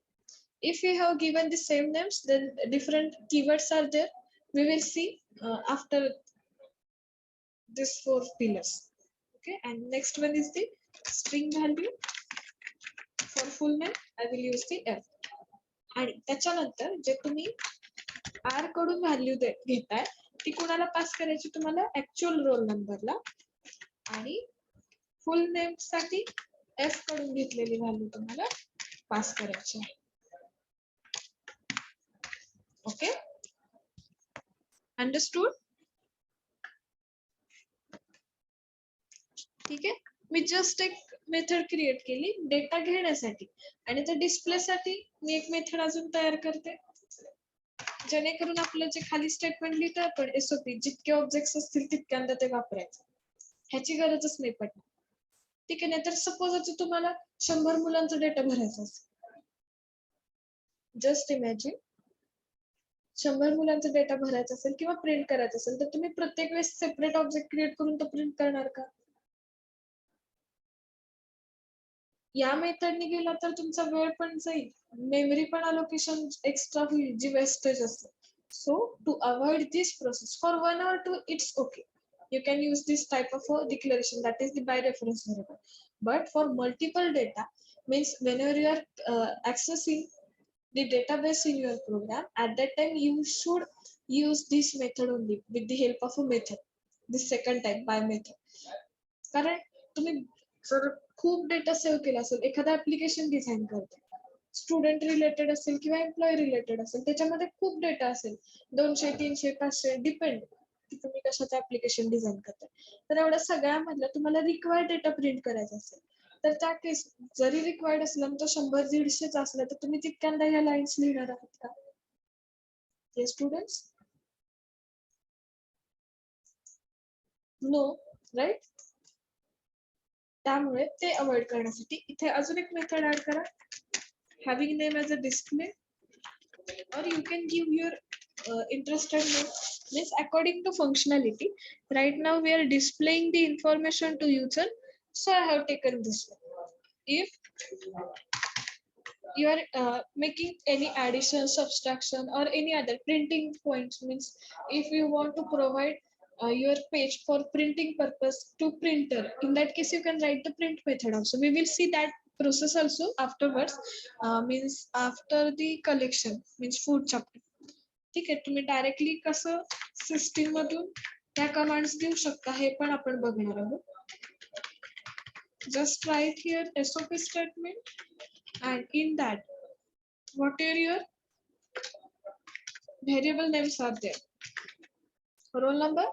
If you have given the same names, then different keywords are there. We will see after these 4 pillars. Okay, and next one is the string value. For full name, I will use the F. आणि त्याच्यानंतर जे तुम्ही R कडून value घेताय ती कोणाला पास करायची, तुम्हाला actual role नंबरला, आणि फुल नेम साठी F कडून घेतलेली व्हॅल्यू तुम्हाला पास करायची आहे. Okay, understood? ठीक आहे. मी जस्ट एक मेथड क्रिएट केली डेटा घेण्यासाठी आणि त्या डिस्प्ले साठी मी एक मेथड अजून तयार करते, जेणेकरून आपलं जे खाली स्टेटमेंट लिहितो आपण एसओपी जितके ऑब्जेक्ट्स असतील तितक्यांदा ते वापरायचं, ह्याची गरजच नाही पडणार. ठीक आहे. नाहीतर सपोज आता तुम्हाला 100 मुलांचा डेटा भरायचा असेल, जस्ट इमॅजिन 100 मुलांचा डेटा भरायचा असेल किंवा प्रिंट करायचा असेल, तर तुम्ही प्रत्येक वेळेस सेपरेट ऑब्जेक्ट क्रिएट करून तो प्रिंट करणार का? या मेथडने गेला तर तुमचा वेळ पण जाईल, मेमरी पण अलोकेशन एक्स्ट्रा होईल जी वेस्टेज असते. So to avoid this process for 1 or 2 it's okay, you can use this type of a declaration, that is the by reference variable. But for multiple data, means whenever you are accessing the database in your program, at that time you should use this method only with the help of a method, the second type by method. कारण तुम्ही जर खूप data save केला असेल, एखादा application design करते, student related असेल किंवा एम्प्लॉई रिलेटेड असेल, त्याच्यामध्ये खूप डेटा असेल, 200, 300, 500 डिपेंड की तुम्ही कशाचं ऍप्लिकेशन डिझाईन करताय. तर एवढ्या सगळ्यामधला तुम्हाला रिक्वायर्ड डेटा प्रिंट करायचा असेल, तर त्या केस जरी रिक्वायर्ड असला तो 100-150 असला तर तुम्ही तितक्यांदा या लाईन्स लिहिणार आहात का? हे स्टुडंट्स, नो, राईट? त्यामुळे ते अवॉइड करण्यासाठी इथे अजून एक मेथड ऍड करा, having name as a display, or you can give your interested name, means according to functionality. Right now we are displaying the information to user, so I have taken this one. If you are making any addition, subtraction or any other printing points, means if you want to provide your page for printing purpose to printer, in that case you can write the print method also. We will see that process also afterwards, means after the collection, means food chapter. ठीक आहे. तुम्ही directly कसं system मधून त्या commands देऊ शकता हे पण आपण बघणार आहोत. Just write here SOP statement, and in that whatever your variable names are there, roll number,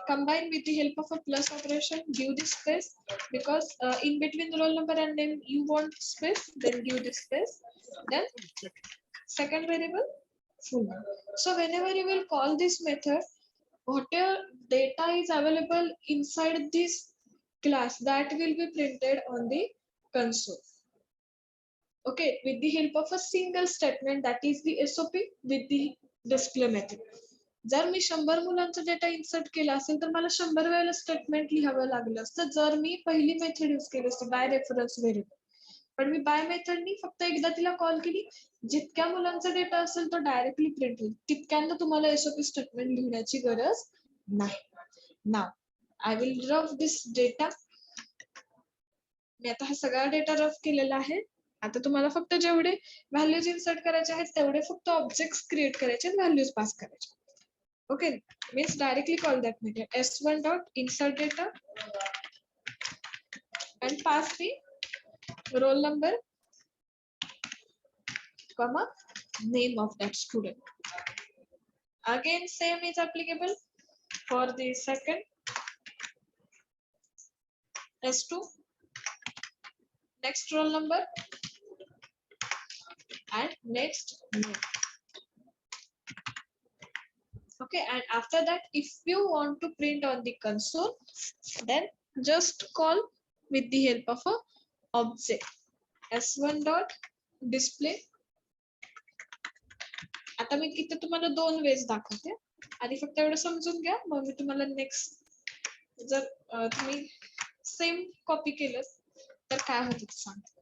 combine with the help of a plus operation, give this space, because in between the roll number and name you want space, then give this space. Then second variable full name. So whenever you will call this method, whatever data is available inside this class, that will be printed on the console. Okay, with the help of a single statement, that is the SOP with the display method. जर मी 100 मुलांचा data insert केला असेल तर मला 100 वेळेला statement लिहावं लागलं असतं जर मी पहिली मेथड यूज केली असती बाय रेफरन्स व्हेरिएबल. पण मी बाय मेथडनी फक्त एकदा तिला कॉल केली, जितक्या मुलांचा डेटा असेल तो डायरेक्टली प्रिंट होईल, तितक्यांदा तुम्हाला एसओपी स्टेटमेंट लिहिण्याची गरज नाही. Now I will rough this data. मी आता हा सगळा डेटा रफ केलेला आहे. आता तुम्हाला फक्त जेवढे व्हॅल्यूज इन्सर्ट करायचे आहेत तेवढे फक्त ऑब्जेक्ट्स क्रिएट करायचे आणि व्हॅल्यूज पास करायचे. Okay, means directly call that method s1 dot insert data and pass the roll number comma name of that student. Again same is applicable for the second s2, next roll number and next name. Okay, and after that if you want to print on the console, then just call with the help of a object s1 dot display. आता मी इथे तुम्हाला 2 veg दाखवते आणि फक्त एवढं समजून घ्या, मग मी तुम्हाला नेक्स्ट जर तुम्ही सेम कॉपी केलं तर काय होतं ते सांगते.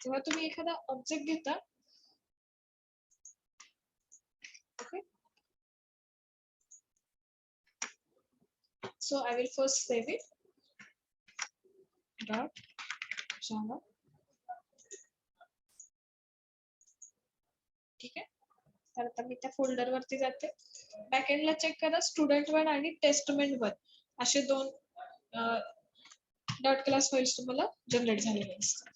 जेव्हा तुम्ही एखादा ऑब्जेक्ट घेता, okay, so I will first save it dot java. ठीक आहे, तर आता मी त्या फोल्डर वरती जाते. बॅकएंडला चेक करा, student1 आणि testament1 असे 2 डॉट क्लास फाइल्स तुम्हाला जनरेट झालेले असतात.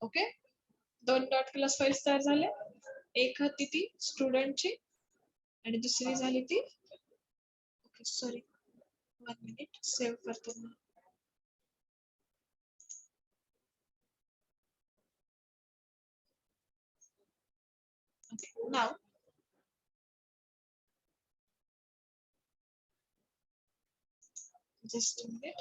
ओके, 2 डॉट क्लास फाइल्स तयार झाले. एक होती ती स्टुडंटची आणि दुसरी झाली ती, ओके सॉरी 1 मिनिट सेव्ह करतो मी. Okay, now just a minute.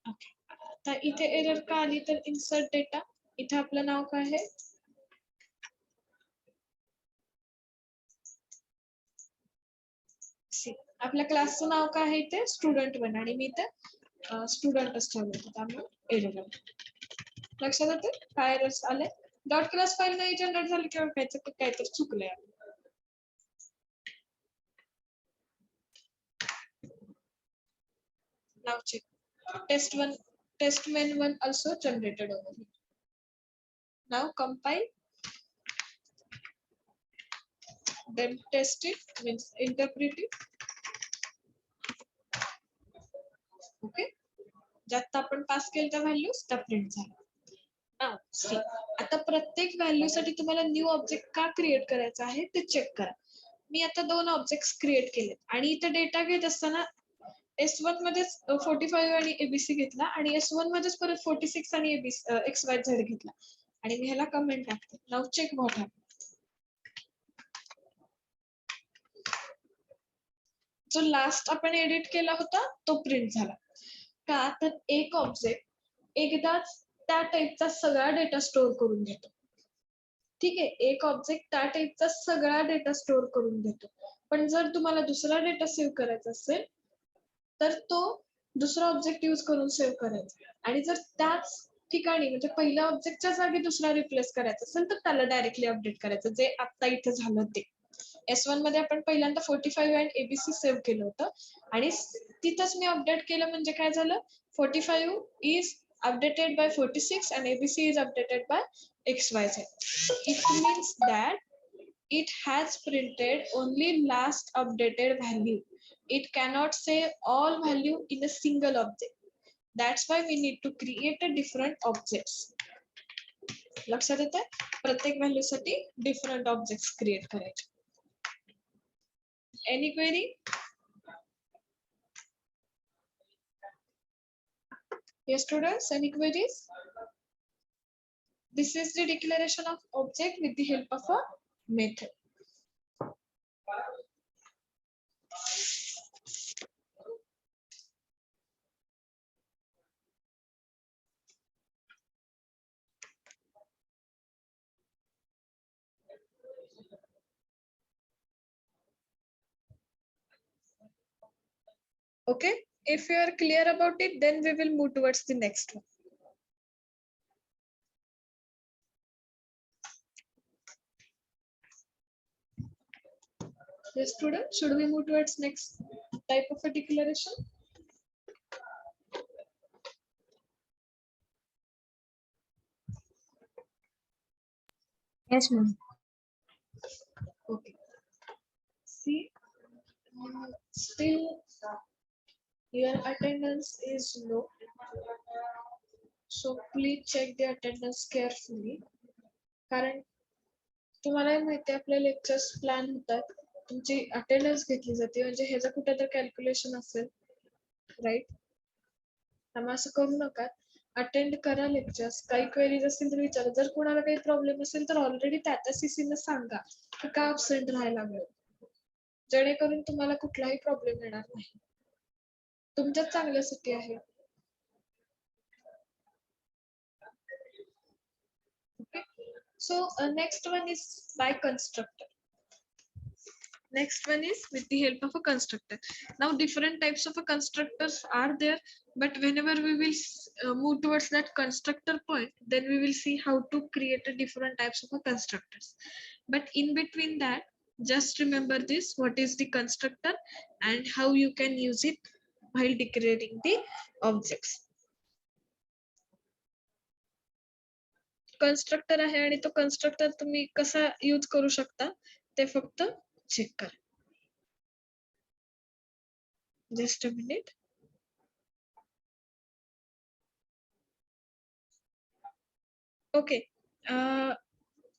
Okay, आता इथे एरर का आली तर इन्सर्ट डेटा, इथे आपलं नाव काय आहे, आपल्या क्लासचं नाव काय आहे इथे student1 आणि मी इथे स्टुडंटच ठेवलं होतं, त्यामुळे एरर आलं. लक्षात येते काय एरर्स आले. डॉट क्लास फाईल नाही जनरेट झाली किंवा काहीतरी चुकलंय. Now check. Testman1 also generated over here. Now compile. Then test it, means interpret it. Okay. ज्यात आपण पास केलेल्या व्हॅल्यूज त्या प्रिंट झाल्या. Now see, आता प्रत्येक व्हॅल्यू साठी तुम्हाला न्यू ऑब्जेक्ट का क्रिएट करायचा आहे ते चेक करा. मी आता 2 ऑब्जेक्ट्स क्रिएट केलेत आणि इथे डेटा घेत असताना S1 मध्येच 45 आणि ABC घेतला आणि S1 मध्येच परत 46 आणि XYZ घेतला आणि मी ह्याला कमेंट टाकते. Now check what happen. जो लास्ट आपण एडिट केला होता तो प्रिंट झाला. का तर एक ऑब्जेक्ट एकदाच त्या टाइपचा सगळा डेटा स्टोअर करून घेतो. ठीक आहे, एक ऑब्जेक्ट त्या टाइपचा सगळा डेटा स्टोअर करून घेतो. पण जर तुम्हाला दुसरा डेटा सेव्ह करायचा असेल तर तो दुसरा ऑब्जेक्ट यूज करून सेव्ह करायचा आणि जर त्याच ठिकाणी म्हणजे पहिल्या ऑब्जेक्टच्या जागी दुसरा रिप्लेस करायचा असेल तर त्याला डायरेक्टली अपडेट करायचं, जे आता इथे झालं ते. S1 मध्ये आपण पहिल्यांदा 45 आणि ABC सेव्ह केलं होतं आणि तिथंच मी अपडेट केलं म्हणजे काय झालं, 45 is updated by 46 and ABC is updated by XYZ. It means that it has printed only last updated value. It cannot save all value in a single object. That's why we need to create a different objects. लक्षात येतंय, प्रत्येक value साठी different objects create करायचे. Any query? Yes, students, any queries? This is the declaration of object with the help of a method. Okay, if you are clear about it, then we will move towards the next one. Yes, student, should we move towards next type of a declaration? Yes, ma'am. Okay. See, still your attendance is low. So please check the attendance carefully. कारण तुम्हाला माहिती आहे आपले lectures plan होतात, तुमची attendance घेतली जाते, म्हणजे ह्याचं कुठेतरी कॅल्क्युलेशन असेल, राईट? त्यामुळे असं करू नका. अटेंड करा लेक्चर्स. काही क्वेरीज असतील तर विचारा. जर कोणाला काही प्रॉब्लेम असेल तर ऑलरेडी त्या सीसीने सांगा की का अबसेंट राहायला लागलं, जेणेकरून तुम्हाला कुठलाही प्रॉब्लेम येणार नाही. तुमच्याच चांगल्यासाठी आहे. Okay. So next one is by constructor. Next one is with the help of a constructor. Now different types of a constructors are there, but whenever we will move towards that constructor point, then we will see how to create a different types of a constructors. But in between that, just remember this: what is the constructor and how you can use it while declaring the objects. Constructor आहे आणि तो constructor तुम्ही कसा use करू शकता ते फक्त check करा. Just a minute. Okay,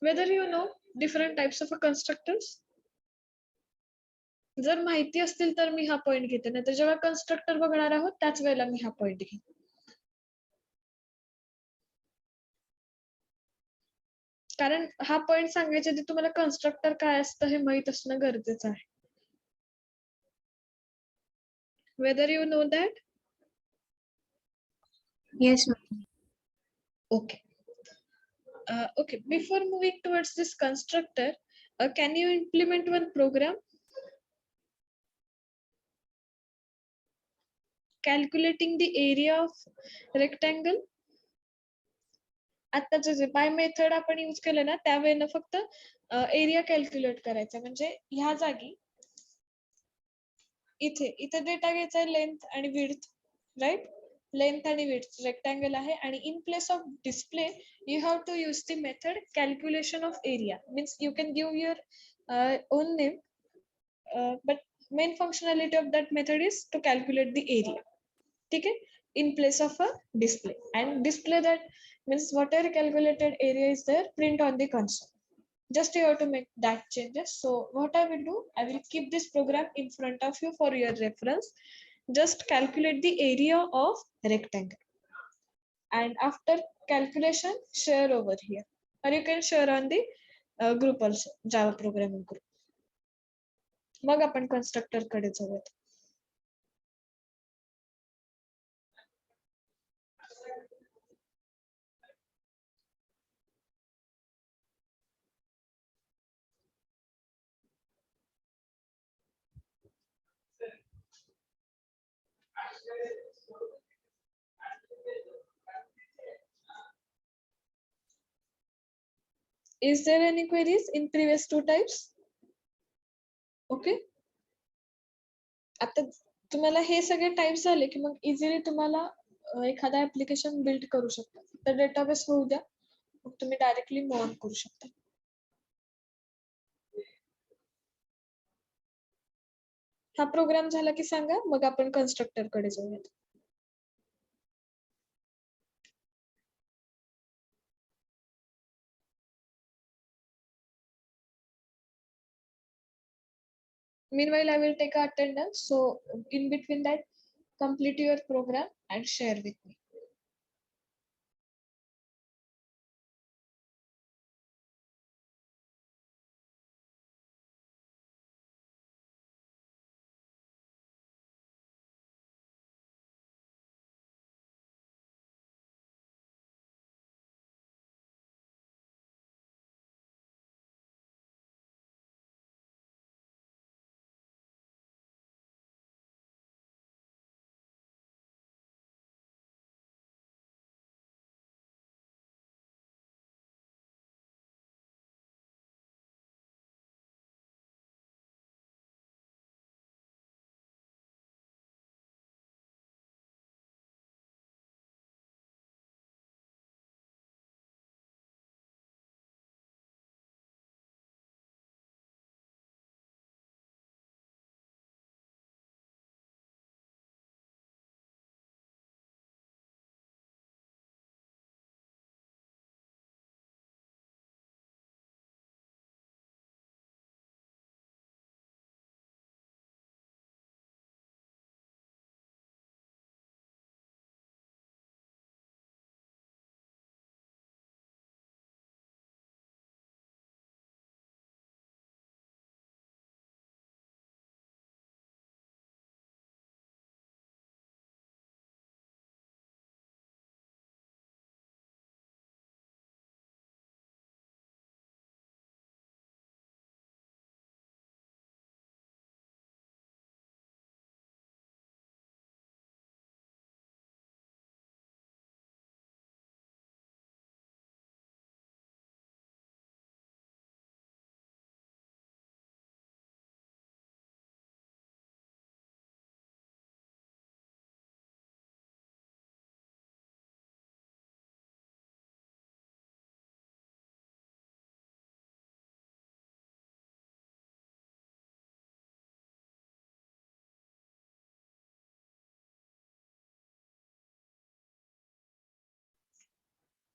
whether you know different types of constructors? जर माहिती असतील तर मी हा पॉइंट घेते, नाही तर जेव्हा कन्स्ट्रक्टर बघणार आहोत त्याच वेळेला मी हा पॉइंट घेईन. कारण हा पॉइंट सांगायच्या आधी तुम्हाला कन्स्ट्रक्टर काय असतं हे माहित असणं गरजेचं आहे. Whether you know that? Yes, ma'am. Okay. Okay, before moving towards this constructor, can you implement one program? Calculating the area of rectangle. आताच जे बाय मेथड आपण यूज केलं ना त्यावेळेला फक्त एरिया कॅल्क्युलेट करायचा, म्हणजे ह्या जागी इथे इथे डेटा घ्यायचा आहे लेंथ आणि विड्थ, राईट? लेंथ आणि विड्थ रेक्टँगल आहे आणि in place of display you have to use the method calculation of area. Means you can give your own name, but main functionality of that method is to calculate the area. ठीक है? In place of a display, and display that means whatever calculated area is there, print on the console. Just you have to make that changes. So what I will do, I will keep this program in front of you for your reference. Just calculate the area of rectangle, and after calculation share over here, or you can share on the group also, Java programming group. मग आपण constructor कडे जाऊयात. Is there any queries in previous two types? Okay. आता तुम्हाला हे सगळे types झाले की मग easily तुम्हाला एखादा ऍप्लिकेशन बिल्ड करू शकता. तर डेटाबेस होऊ द्या, मग तुम्ही डायरेक्टली मूव्ह ऑन करू शकता. हा प्रोग्राम झाला की सांगा, मग आपण कन्स्ट्रक्टर कडे जाऊयात. Meanwhile, I will take attendance. So in between that, complete your program and share with me.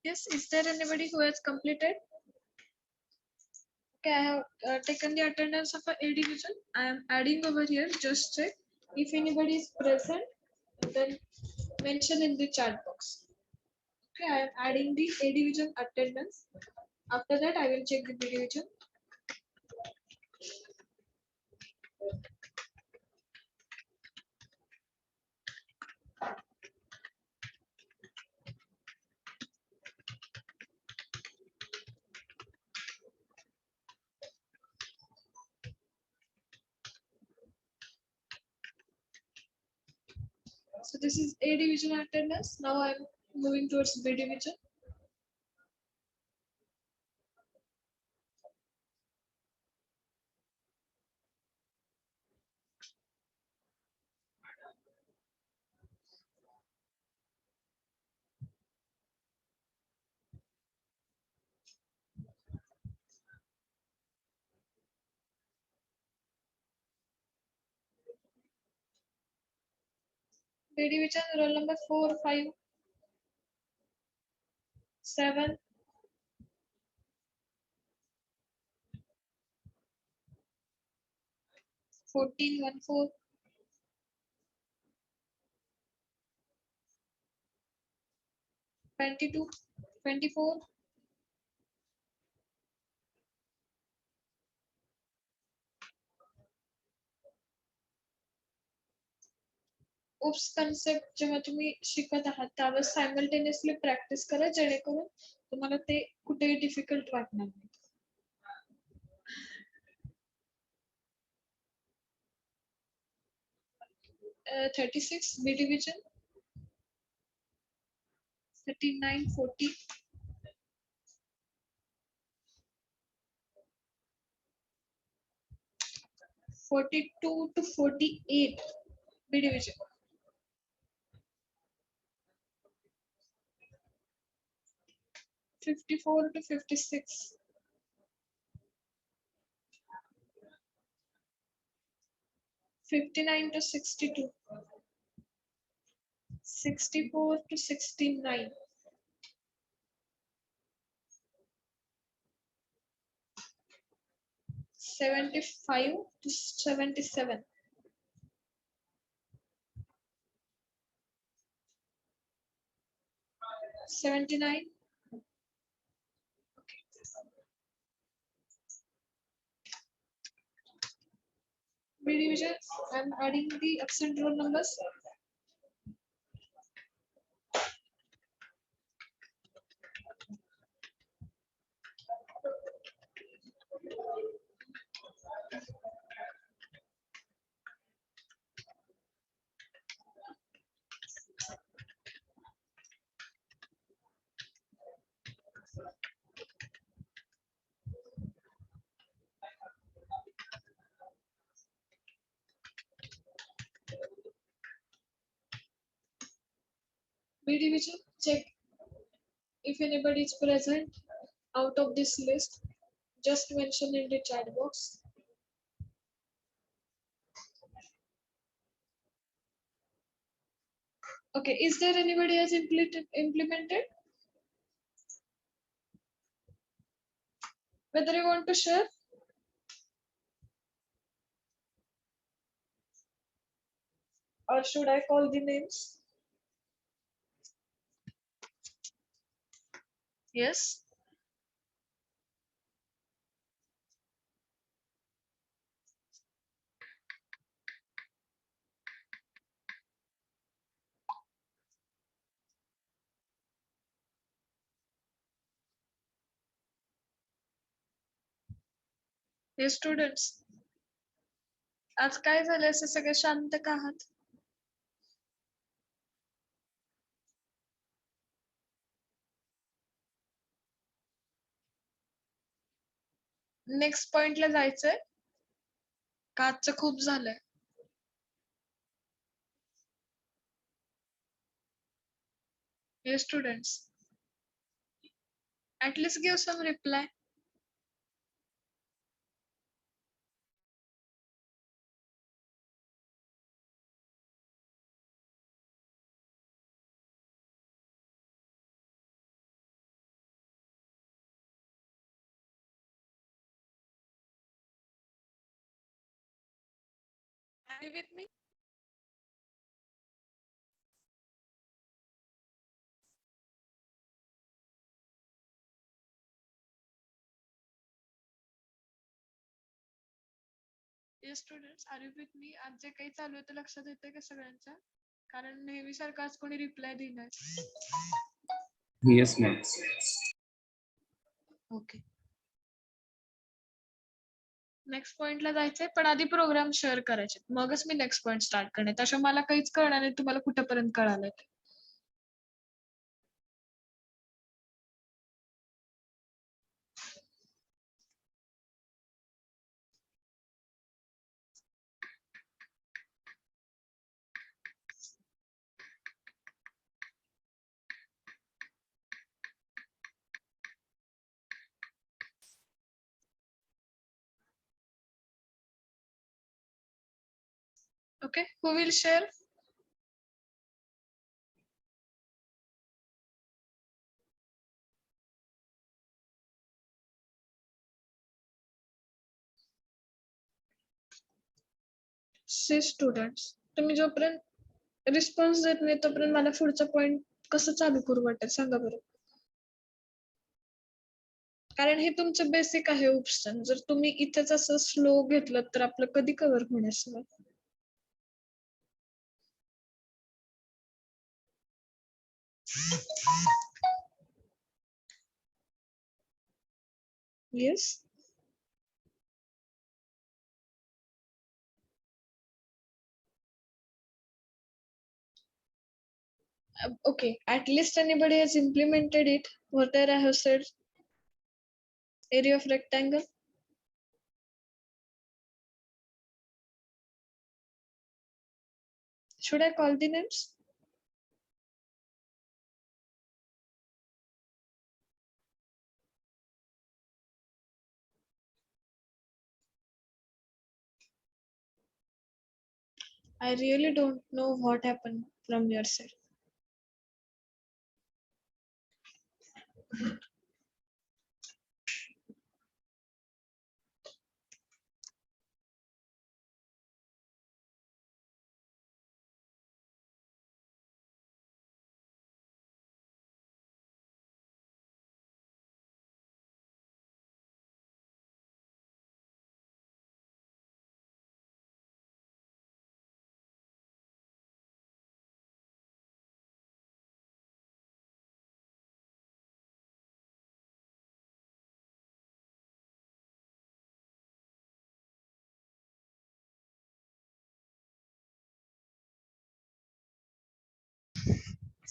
Yes, is there anybody who has completed? Okay, I have taken the attendance of a A division. I am adding over here, just check. If anybody is present, then mention in the chat box. Okay, I am adding the A division attendance. After that, I will check the B division. So this is A division attendance. Now I am moving towards B division. B division roll number 4, 5, 7, 14, 1, 4, 22, 24, UPS concept जेव्हा तुम्ही शिकत आहात त्यावर simultaneously practice करा जेणेकरून तुम्हाला ते कुठेही डिफिकल्ट वाटणार नाही. 36 B division, 39, 40, 42 to 48 B division, 54 to 56, 59 to 62, 64 to 69, 75 to 77, 79. B division, I'm adding the absent roll numbers. B division, check if anybody is present out of this list. Just mention in the chat box. Okay, is there anybody has implemented? Whether you want to share? Or should I call the names? Yes. Yes, students. आज काय झालं असे सगळे शांत का आहात? Next पॉइंटला जायचंय का आजचं खूप झालंय? Yes, students. At least give some reply. Are you with me? Yes, students, are you with me? आज जे काही चालू आहे ते लक्षात येते का सगळ्यांच्या? कारण नेहमीसारखं आज कोणी रिप्लाय देणार. Yes, ma'am. ओके. नेक्स्ट पॉइंटला जायचंय पण आधी प्रोग्राम शेअर करायचे मगच मी नेक्स्ट पॉइंट स्टार्ट करणे तसं मला काहीच कळणार नाही तुम्हाला कुठेपर्यंत कळालंय ते. Okay, who will share? See students तुम्ही जोपर्यंत रिस्पॉन्स देत नाही तोपर्यंत मला पुढचा पॉइंट कसं चालू करू वाटेल सांगा बरं. कारण हे तुमचं बेसिक आहे उपशन जर तुम्ही इथेच असं स्लो घेतलं तर आपलं कधी कव्हर होणार सगळं. Yes. Okay, at least anybody has implemented it. Whatever I have said. Area of rectangle. Should I call the names? I really don't know what happened from your side.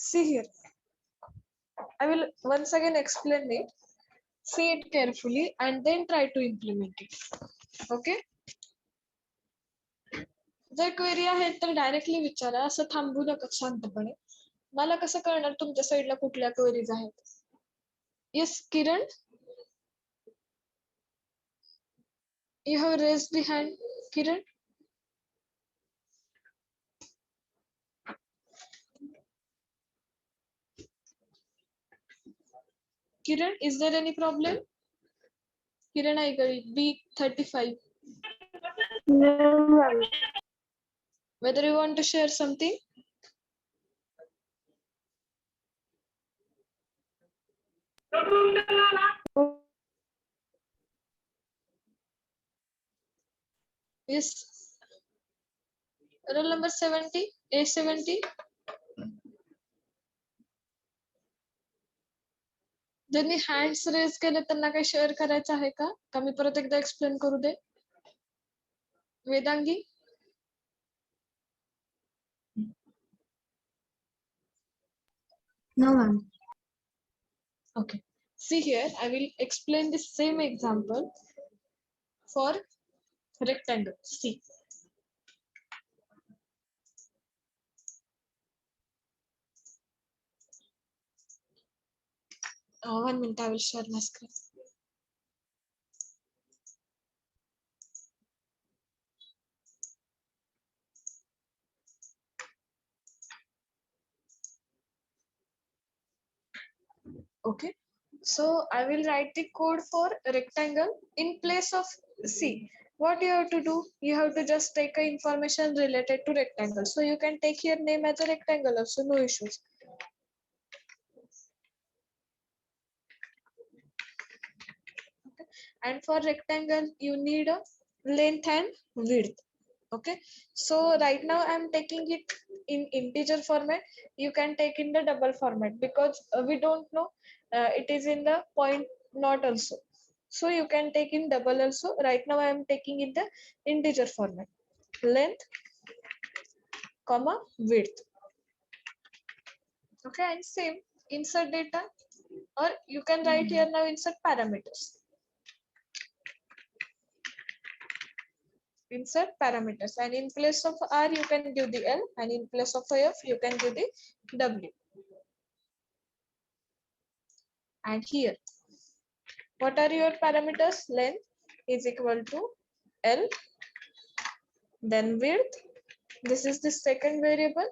See here. I will once again explain it. See it carefully and then try to implement it. Okay? जर query आहे तर directly विचारा असं थांबू नका शांतपणे. मला कसं कळणार तुमच्या साईडला कुठल्या क्वेरीज आहेत. Yes Kiran. You have raised the hand, Kiran. Kiran, is there any problem? Kiran, I got it. B35. Whether you want to share something? Yes. Roll number 70, A70. ज्यांनी हँड्स रेज केले त्यांना काही share करायचं आहे का? का मी परत एकदा एक्सप्लेन करू दे? Vedangi? No, ma'am. Okay. See here, I will explain the same example for rectangle. See. One minute, I will share my screen. Okay. So I will write the code for rectangle in place of C. what you have to do, you have to just take a information related to rectangle. So you can take here name as a rectangle also, no issues. Okay. And for rectangle, you need a length and width. Okay, so right now I'm taking it in integer format. You can take in the double format because we don't know it is in the point not also. So you can take in double also. Right now I am taking in the integer format. Length, comma, width. Okay, and same insert data, or you can write here now insert parameters. Insert parameters, and in place of R you can give the L, and in place of F you can give the W. And here, what are your parameters? Length is equal to L, then width, this is the second variable,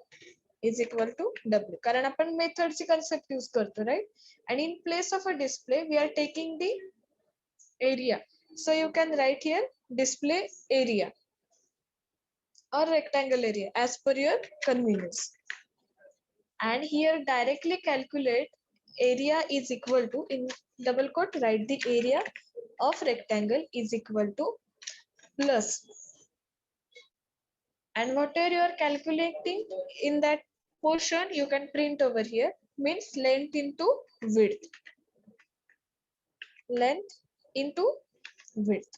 is equal to W. कारण आपण method ची concept use करतो, right? And in place of a display, we are taking the area. So you can write here display area or rectangle area as per your convenience. And here directly calculate area is equal to, in double quote, write the area of rectangle is equal to plus. And whatever you are calculating in that portion, you can print over here, means length into width. Length into width.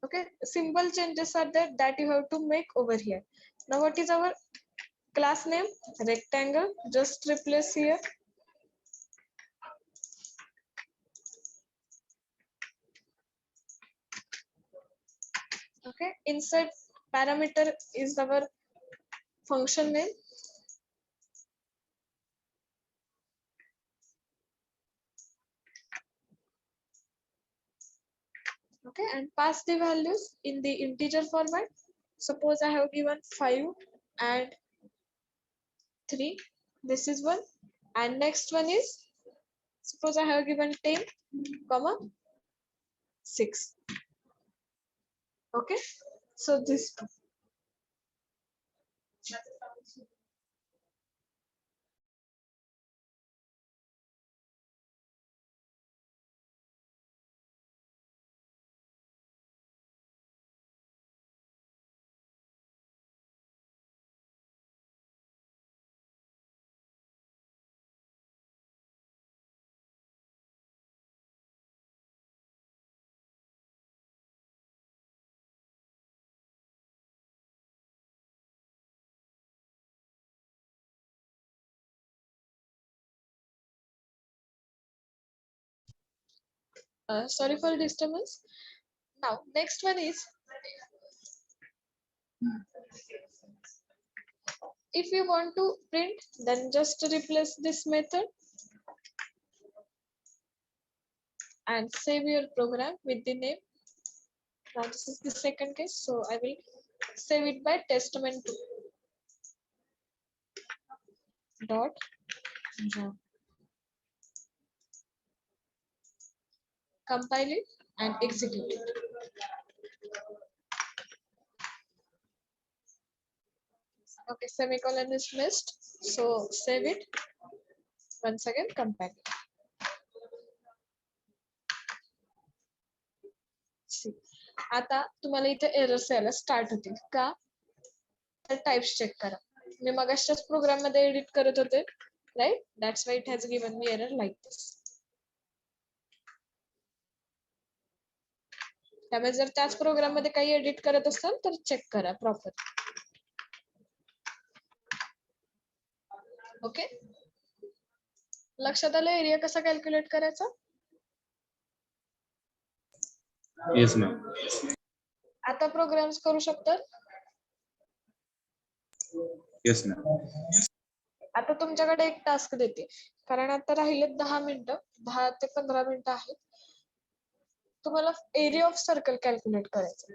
Okay, simple changes are there that you have to make over here. Now what is our class name? Rectangle. Just replace here. Okay, insert parameter is our function name. Okay, and pass the values in the integer format. Suppose I have given 5 and 3. This is one. And next one is, suppose I have given 10, comma 6. Okay, so this two. Sorry for disturbance. Now, next one is, if you want to print, then just replace this method and save your program with the name. Now this is the second case, so I will save it by testament2 dot Java. Compile it and execute it. Okay, semicolon is missed, so save it. Once again, compile it. See, आता तुम्हाला इथे errors यायला start होतील का? तर types check करा. मी मगाच्याच programme मध्ये edit करत होते, right? That's why it has given me error like this. त्यामुळे जर त्याच प्रोग्राम मध्ये काही एडिट करत असाल तर चेक करा प्रॉपर. ओके, लक्षात आलं एरिया कसा कॅल्क्युलेट करायचा? Yes, ma'am. आता प्रोग्राम्स करू शकतात. Yes, ma'am. आता तुमच्याकडे एक टास्क देते, कारण आता राहिले 10 मिनिटं, 10 ते 15 मिनिटं आहेत. तुम्हाला एरिया ऑफ सर्कल कॅल्क्युलेट करायचं.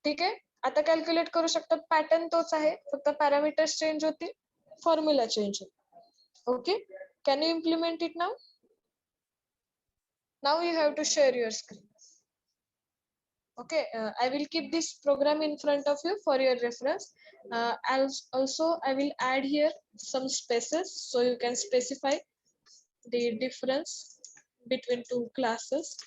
ठीक आहे, आता कॅल्क्युलेट करू शकतात. पॅटर्न तोच आहे, फक्त पॅरामीटर्स चेंज होतील, फॉर्म्युला चेंज होईल. Okay, can you implement it now? Now you have to share your screen. Okay, I will keep this program in front of you for your reference. Also, I will add here some spaces so you can specify the difference between two classes.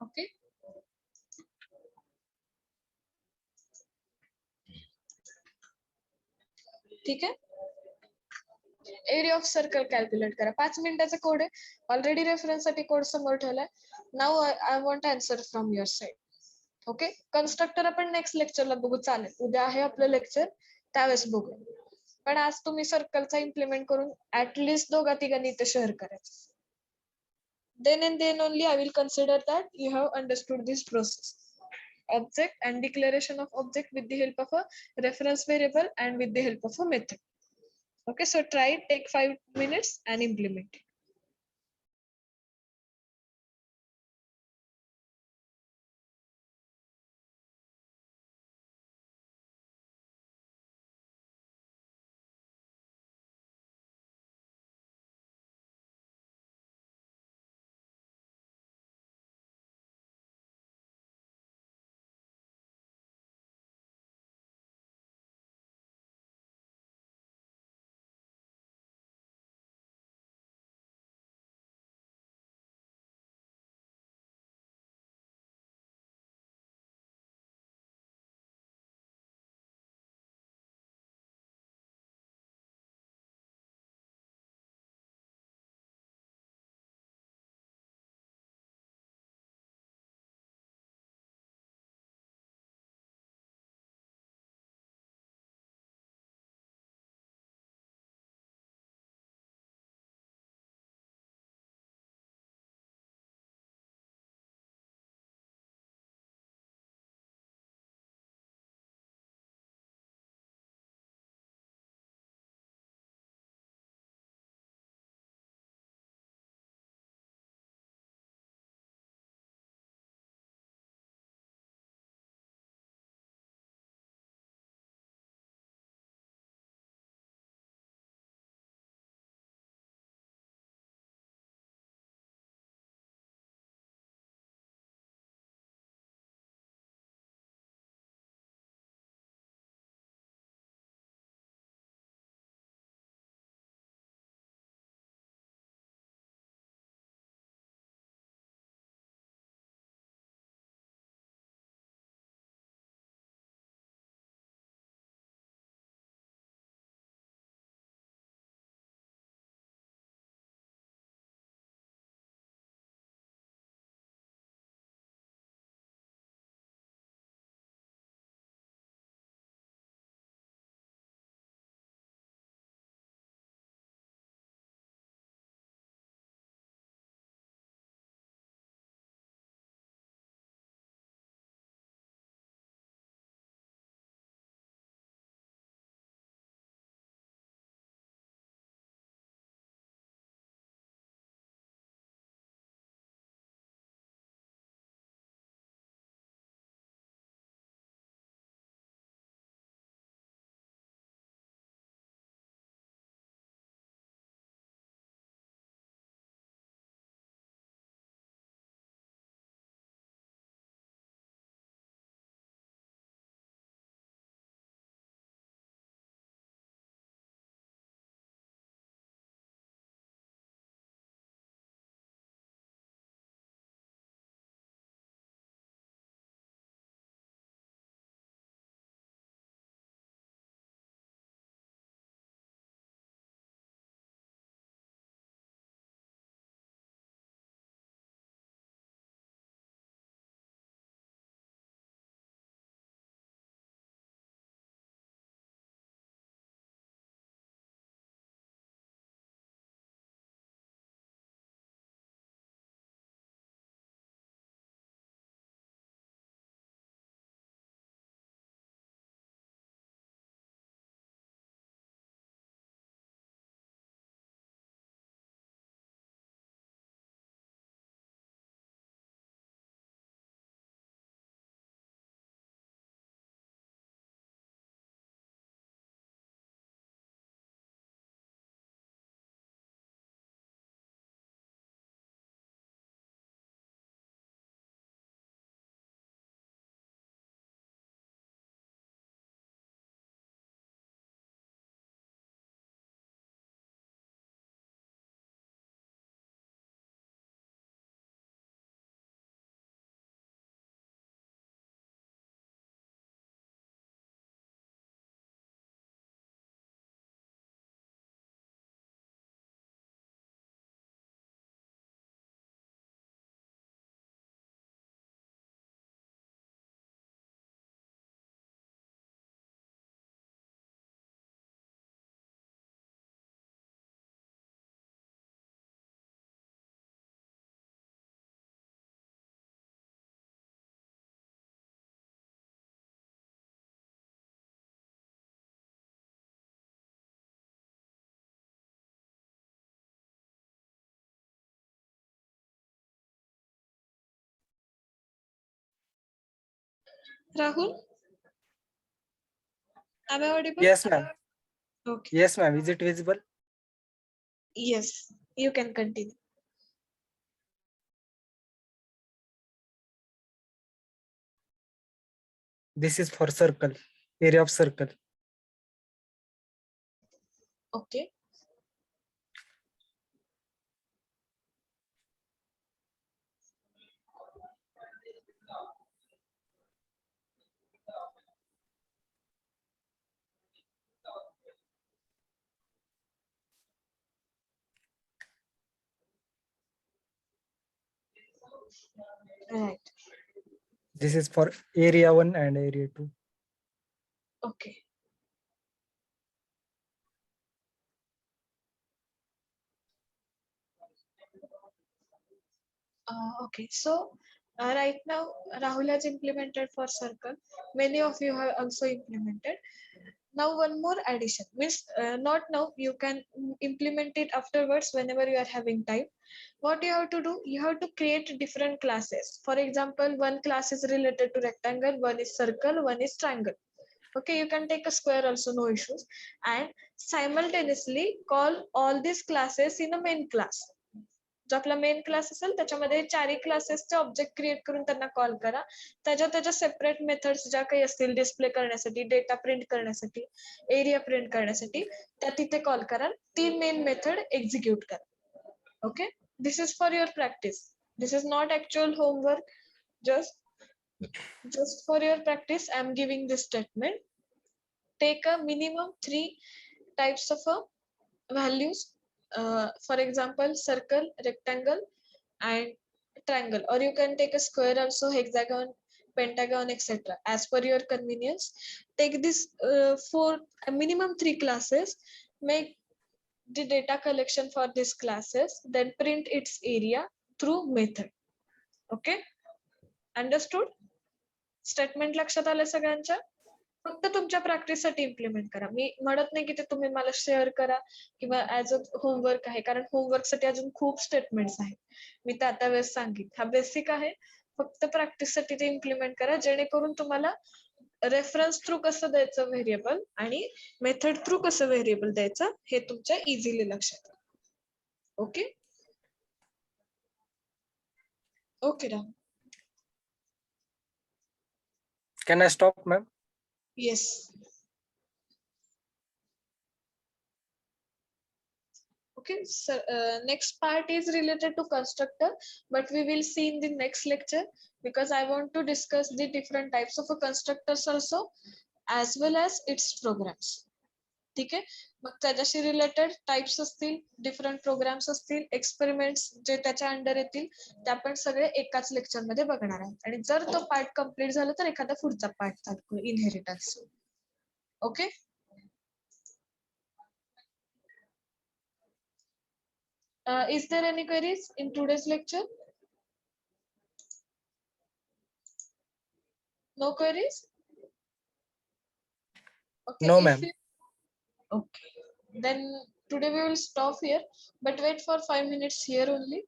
Okay. ठीक आहे. Area of circle calculate करा. 5 मिनिटाचा code आहे. Already reference साठी code समोर ठेवलाय. Now I want answer from your side. Okay, constructor आपण next लेक्चरला बघू, चालेल. उद्या आहे आपलं लेक्चर, त्यावेळेस बघू. पण आज तुम्ही सर्कलचा इम्प्लिमेंट करून ऍटलिस्ट दोघा तिघांनी इथे शेअर करायचं. Then and then only I will consider that you have understood this process. Object and declaration of object with the help of a reference variable and with the help of a method. Okay, so try it, take 5 minutes and implement it. Rahul, am I audible? Yes, ma'am. Okay. Yes, ma'am. Is it visible? Yes, you can continue. This is for circle, area of circle. Okay. Right. This is for area 1 and area 2. Okay. Okay. So right now Rahul has implemented for circle. Many of you have also implemented. Now one more addition means not now, you can implement it afterwards whenever you are having time. What you have to do, you have to create different classes. For example, one class is related to rectangle, one is circle, one is triangle. Okay, you can take a square also, no issues, and simultaneously call all these classes in a main class. जो आपला main class असेल त्याच्यामध्ये चारही क्लासेसचे object create करून त्यांना call करा. त्याच्या separate methods ज्या काही असतील डिस्प्ले करण्यासाठी, डेटा प्रिंट करण्यासाठी, एरिया प्रिंट करण्यासाठी त्या तिथे कॉल करा. 3 मेन मेथड एक्झिक्यूट करा. Okay, this is for your practice. This is not actual homework. Just for your practice, I am giving this statement. Take a minimum 3 types of values. For example, circle, rectangle, and triangle, or you can take a square also, hexagon, pentagon, etc. As per your convenience, take this for a minimum 3 classes. Make the data collection for these classes, then print its area through method. Okay, understood? Statement लक्षात आलं सगळ्यांच्या? फक्त तुमच्या practice साठी implement करा. मी म्हणत नाही की ते तुम्ही मला शेअर करा किंवा ऍज अ होमवर्क आहे, कारण होमवर्क साठी अजून खूप स्टेटमेंट्स आहेत. मी त्या वेळेस सांगितलं, हा बेसिक आहे. फक्त प्रॅक्टिस साठी ते इम्प्लिमेंट करा, जेणेकरून तुम्हाला रेफरन्स थ्रू कसं द्यायचं व्हेरिएबल आणि मेथड थ्रू कसं व्हेरिएबल द्यायचं हे तुमच्या इझिली लक्षात. Okay okay Ram. Can I stop, ma'am? Yes. Okay, so next part is related to constructor, but we will see in the next lecture, because I want to discuss the different types of constructors also, as well as its programs. ठीक आहे, मग त्याच्याशी related types असतील, different programmes असतील, experiments जे त्याच्या under येतील, ते आपण सगळे एकाच लेक्चर मध्ये बघणार आहोत. आणि जर तो पार्ट कंप्लीट झाला तर एखादा पुढचा पार्ट चालू करू, inheritance. Okay. Is there any queries in today's lecture? No queries? Okay, No, if ma'am. Okay, then today we will stop here, but wait for 5 minutes here only.